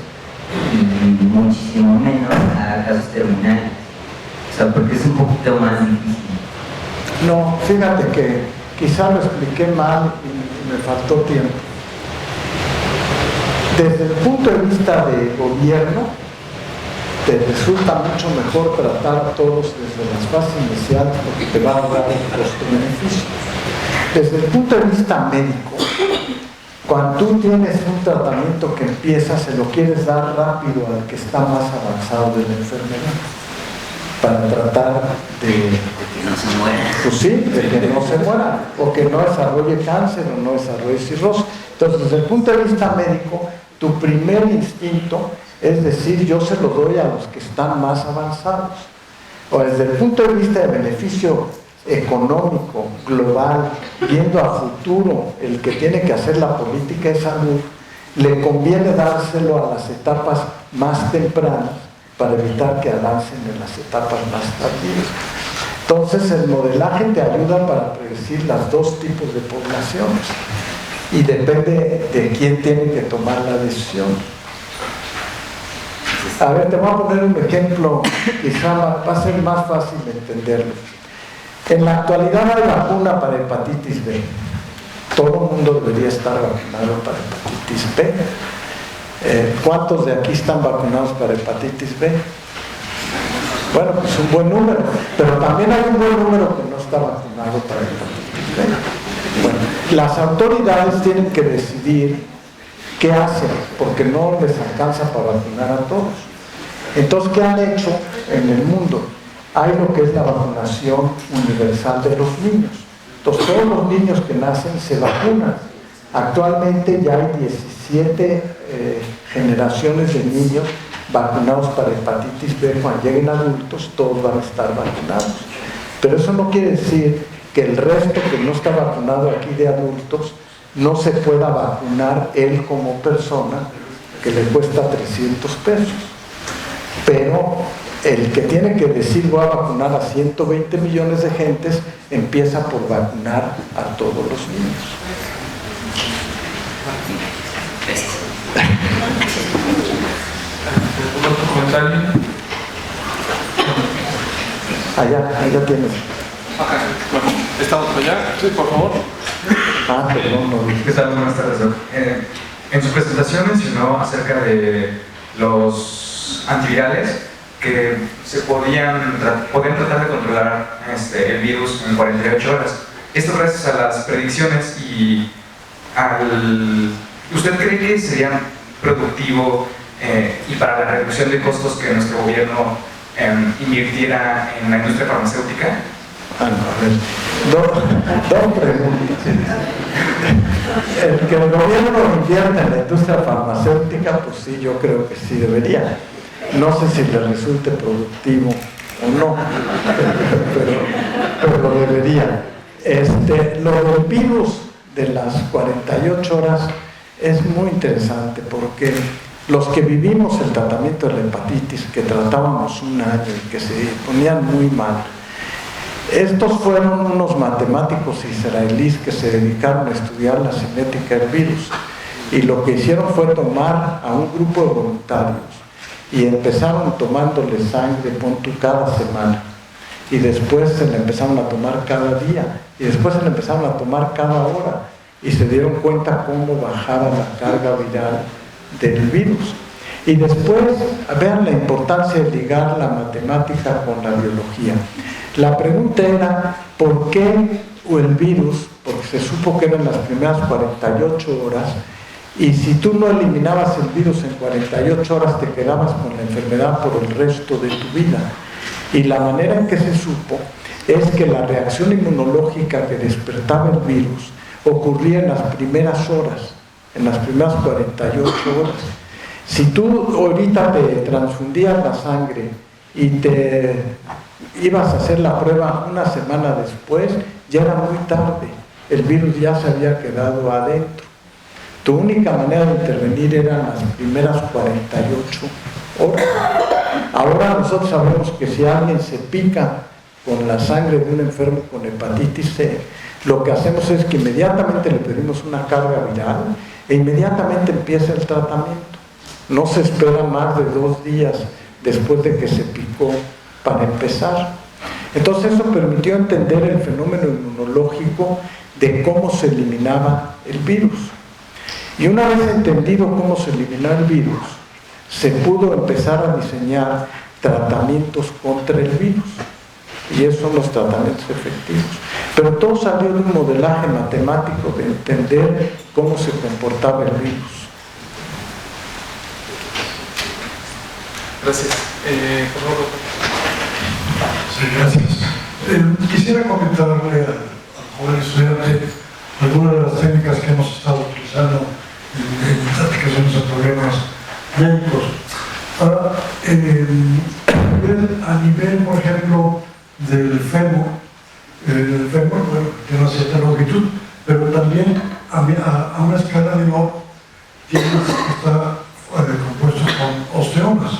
y muchísimo menos a casos terminales, o sea, porque es un poquito más difícil. No, fíjate que quizá lo expliqué mal y me faltó tiempo. Desde el punto de vista de gobierno, te resulta mucho mejor tratar a todos desde las fases iniciales porque te va a dar el costo-beneficio. Desde el punto de vista médico, cuando tú tienes un tratamiento que empieza, se lo quieres dar rápido al que está más avanzado de la enfermedad, para tratar de que no se muera. Pues sí, de que no se muera, o que no desarrolle cáncer o no desarrolle cirrosis. Entonces, desde el punto de vista médico, tu primer instinto es decir, yo se lo doy a los que están más avanzados. O desde el punto de vista de beneficio económico, global, viendo a futuro, el que tiene que hacer la política de salud, le conviene dárselo a las etapas más tempranas para evitar que avancen en las etapas más tardías. Entonces el modelaje te ayuda para predecir los dos tipos de poblaciones y depende de quién tiene que tomar la decisión. A ver, te voy a poner un ejemplo, quizá va a ser más fácil de entenderlo. En la actualidad hay vacuna para hepatitis B. Todo el mundo debería estar vacunado para hepatitis B. ¿Cuántos de aquí están vacunados para hepatitis B? Bueno, pues un buen número, pero también hay un buen número que no está vacunado para hepatitis B. Bueno, las autoridades tienen que decidir qué hacen, porque no les alcanza para vacunar a todos. Entonces, ¿qué han hecho en el mundo? Hay lo que es la vacunación universal de los niños. Entonces, todos los niños que nacen se vacunan. Actualmente ya hay 17 generaciones de niños vacunados para hepatitis B. Cuando lleguen adultos, todos van a estar vacunados. Pero eso no quiere decir que el resto que no está vacunado aquí de adultos no se pueda vacunar él como persona, que le cuesta 300 pesos. Pero el que tiene que decir voy a vacunar a 120 millones de gentes, empieza por vacunar a todos los niños. ¿Otro comentario? Allá tienes. Bueno, ¿estamos allá? Sí, por favor. Perdón, no dije. ¿Qué tal? Buenas tardes, Doc. En su presentación mencionó acerca de los antivirales que se podían tratar de controlar el virus en 48 horas. Esto gracias a las predicciones y ¿usted cree que sería productivo y para la reducción de costos que nuestro gobierno invirtiera en la industria farmacéutica? A ver, dos preguntas. El que el gobierno invierta en la industria farmacéutica, pues sí, yo creo que sí debería. No sé si le resulte productivo o no, pero lo debería. Lo del virus de las 48 horas es muy interesante porque los que vivimos el tratamiento de la hepatitis, que tratábamos un año y que se ponían muy mal, estos fueron unos matemáticos israelíes que se dedicaron a estudiar la cinética del virus y lo que hicieron fue tomar a un grupo de voluntarios y empezaron tomándole sangre, cada semana, y después se le empezaron a tomar cada día y después se le empezaron a tomar cada hora y se dieron cuenta cómo bajaba la carga viral del virus. Y después, vean la importancia de ligar la matemática con la biología. La pregunta era, ¿por qué el virus? Porque se supo que eran las primeras 48 horas, y si tú no eliminabas el virus en 48 horas, te quedabas con la enfermedad por el resto de tu vida. Y la manera en que se supo es que la reacción inmunológica que despertaba el virus ocurría en las primeras horas, en las primeras 48 horas. Si tú ahorita te transfundías la sangre y te ibas a hacer la prueba una semana después, ya era muy tarde, el virus ya se había quedado adentro. Tu única manera de intervenir eran las primeras 48 horas. Ahora nosotros sabemos que si alguien se pica con la sangre de un enfermo con hepatitis C, lo que hacemos es que inmediatamente le pedimos una carga viral e inmediatamente empieza el tratamiento. No se espera más de 2 días después de que se picó para empezar. Entonces eso permitió entender el fenómeno inmunológico de cómo se eliminaba el virus. Y una vez entendido cómo se eliminaba el virus, se pudo empezar a diseñar tratamientos contra el virus. Y esos son los tratamientos efectivos. Pero todo salió de un modelaje matemático de entender cómo se comportaba el virus. Gracias. Por favor. Sí, gracias. Quisiera comentarle al joven estudiante algunas de las técnicas que hemos estado utilizando en aplicaciones de problemas médicos. Ahora, a nivel, por ejemplo, del fémur, bueno, tiene una cierta longitud, pero también a una escala menor está compuesto con osteomas.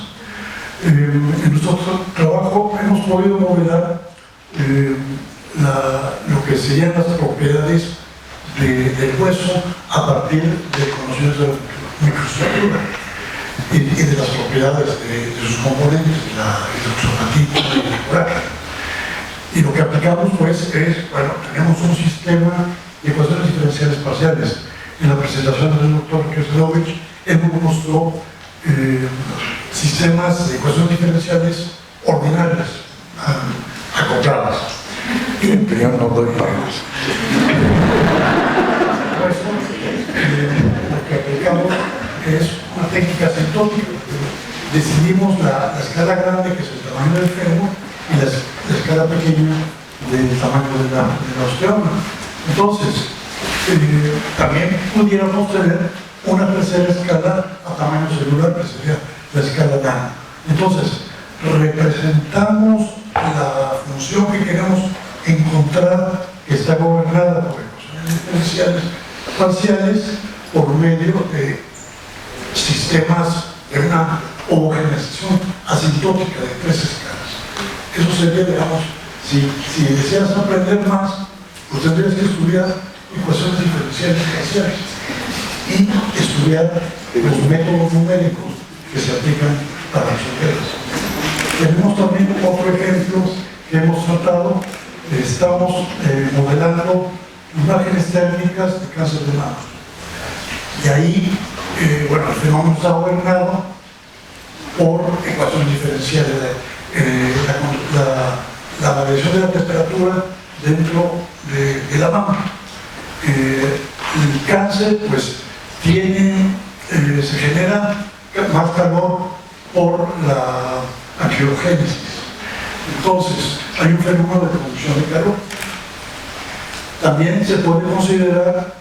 En nuestro trabajo hemos podido modelar lo que serían las propiedades del hueso a partir de conocimientos de la microestructura y de las propiedades de sus componentes, de la hidroxapatita y el coraje. Y lo que aplicamos pues es, bueno, tenemos un sistema de ecuaciones diferenciales parciales. En la presentación del doctor Kerslovich, él mostró sistemas de ecuaciones diferenciales ordinarias, acopladas. Yo no doy para más. Lo que aplicamos es una técnica asintótica. Decidimos la escala grande, que es el tamaño del fémur, y la escala pequeña del tamaño de la osteoma. Entonces, también pudiéramos tener una tercera escala a tamaño celular, que sería la escala nano. Entonces, representamos la función que queremos encontrar, que está gobernada por ecuaciones diferenciales parciales por medio de sistemas de una homogeneización asintótica de 3 escalas. Eso sería, digamos, si deseas aprender más, pues tendrías que estudiar ecuaciones diferenciales parciales y estudiar los métodos numéricos que se aplican para resolverlas. Tenemos también otro ejemplo que hemos tratado. Estamos modelando imágenes térmicas de cáncer de mama. Y ahí, bueno, el fenómeno está gobernado por ecuaciones diferenciales, la variación de la temperatura dentro de la mama. El cáncer, pues, se genera más calor por la angiogénesis. Entonces, hay un fenómeno de conducción de calor. También se puede considerar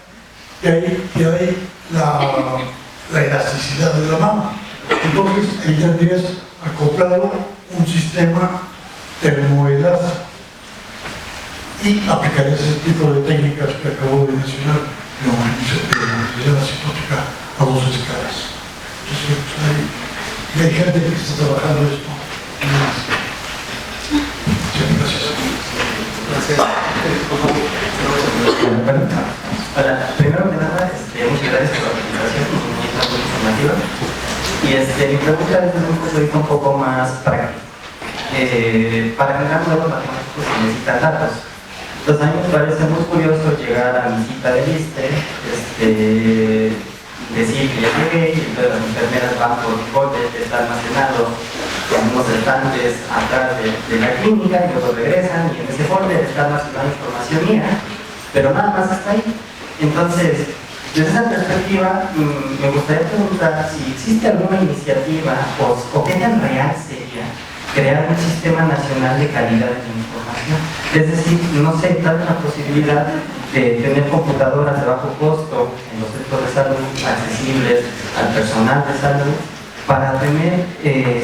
que hay la elasticidad de la mama. Entonces, ahí tendrías acoplado un sistema termoelástico y aplicarías ese tipo de técnicas que acabo de mencionar, de homogenización asintótica a 2 escalas. Entonces, pues, hay gente que está trabajando esto. Gracias. Hola, primero que nada, muchas gracias por la presentación, muy informativa. Y mi pregunta es desde un punto de vista un poco más práctico. Para generar modelos matemáticos se necesitan datos. Entonces a mí me parece muy curioso llegar a mi cita de ISSSTE, decir que ya llegué y entonces las enfermeras van por folder que está almacenado en unos estantes atrás de la clínica y luego regresan y en ese folder está almacenada información mía, pero nada más está ahí. Entonces, desde esa perspectiva, me gustaría preguntar si existe alguna iniciativa o qué tan real sería crear un sistema nacional de calidad de la información. Es decir, no sé, tal vez la posibilidad de tener computadoras de bajo costo en los centros de salud accesibles al personal de salud para tener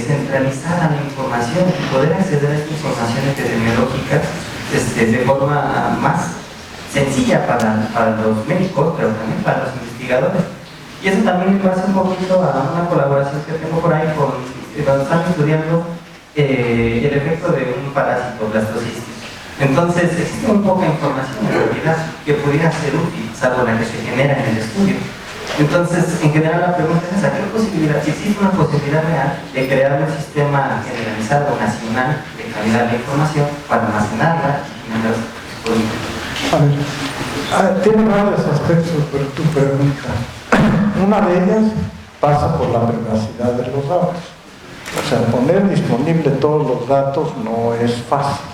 centralizada la información y poder acceder a esta información epidemiológica de forma más sencilla para los médicos, pero también para los investigadores. Y eso también me hace un poquito a una colaboración que tengo por ahí con cuando están estudiando el efecto de un parásito blastocystis. Entonces, existe muy poca información en realidad que pudiera ser útil, salvo la que se genera en el estudio. Entonces, en general la pregunta es esa, ¿qué posibilidad, si existe una posibilidad real de crear un sistema generalizado nacional de calidad de información para almacenarla y generar disponible? Tiene varios aspectos tu pregunta. Una de ellas pasa por la privacidad de los datos. O sea, poner disponible todos los datos no es fácil.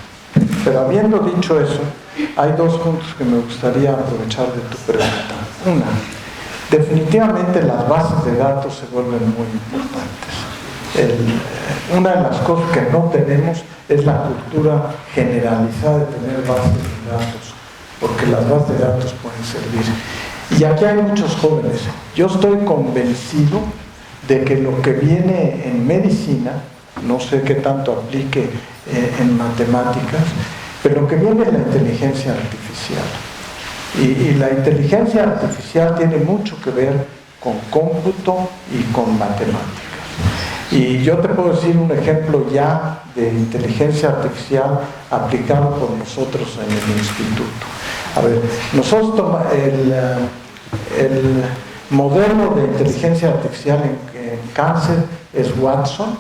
Pero habiendo dicho eso, hay dos puntos que me gustaría aprovechar de tu pregunta. Una, definitivamente las bases de datos se vuelven muy importantes. Una de las cosas que no tenemos es la cultura generalizada de tener bases de datos, porque las bases de datos pueden servir. Y aquí hay muchos jóvenes. Yo estoy convencido de que lo que viene en medicina, no sé qué tanto aplique en matemáticas, pero lo que viene es la inteligencia artificial. Y la inteligencia artificial tiene mucho que ver con cómputo y con matemáticas. Y yo te puedo decir un ejemplo ya de inteligencia artificial aplicado por nosotros en el instituto. A ver, nosotros el modelo de inteligencia artificial en cáncer es Watson,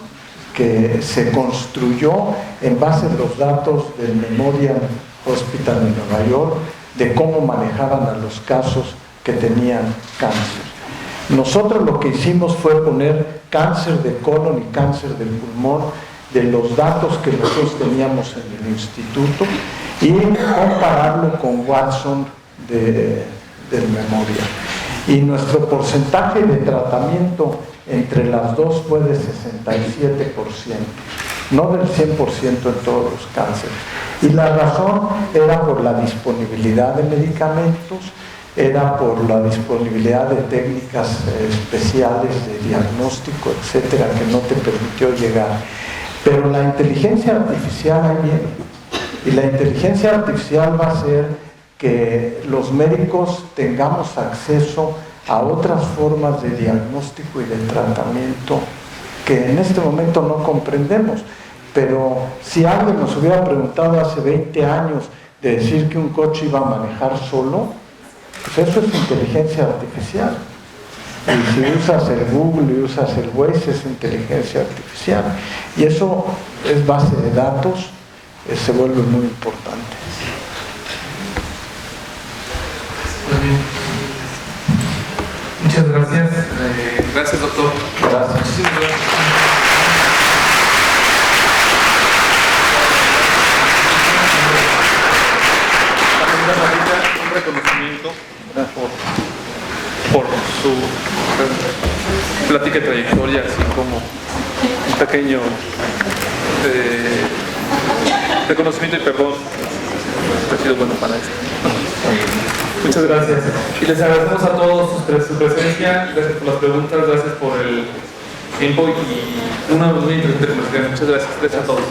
que se construyó en base a los datos del Memorial Hospital de Nueva York, de cómo manejaban a los casos que tenían cáncer. Nosotros lo que hicimos fue poner cáncer de colon y cáncer del pulmón de los datos que nosotros teníamos en el instituto y compararlo con Watson del Memorial. Y nuestro porcentaje de tratamiento entre las dos fue de 67%, no del 100% en todos los cánceres. Y la razón era por la disponibilidad de medicamentos, era por la disponibilidad de técnicas especiales de diagnóstico, etcétera, que no te permitió llegar. Pero la inteligencia artificial ahí viene. Y la inteligencia artificial va a hacer que los médicos tengamos acceso a otras formas de diagnóstico y de tratamiento que en este momento no comprendemos. Pero si alguien nos hubiera preguntado hace 20 años de decir que un coche iba a manejar solo, pues eso es inteligencia artificial. Y si usas el Google y usas el Waze, es inteligencia artificial. Y eso es base de datos, se vuelve muy importante. Muy bien. Muchas gracias. Gracias, doctor. Gracias. Muchísimas gracias. Un reconocimiento por su plática y trayectoria, así como un pequeño reconocimiento y perdón. Ha sido bueno para esto. Muchas gracias. Y les agradecemos a todos su presencia, gracias por las preguntas, gracias por el tiempo y una muy interesante conversación. Muchas gracias. Gracias a todos.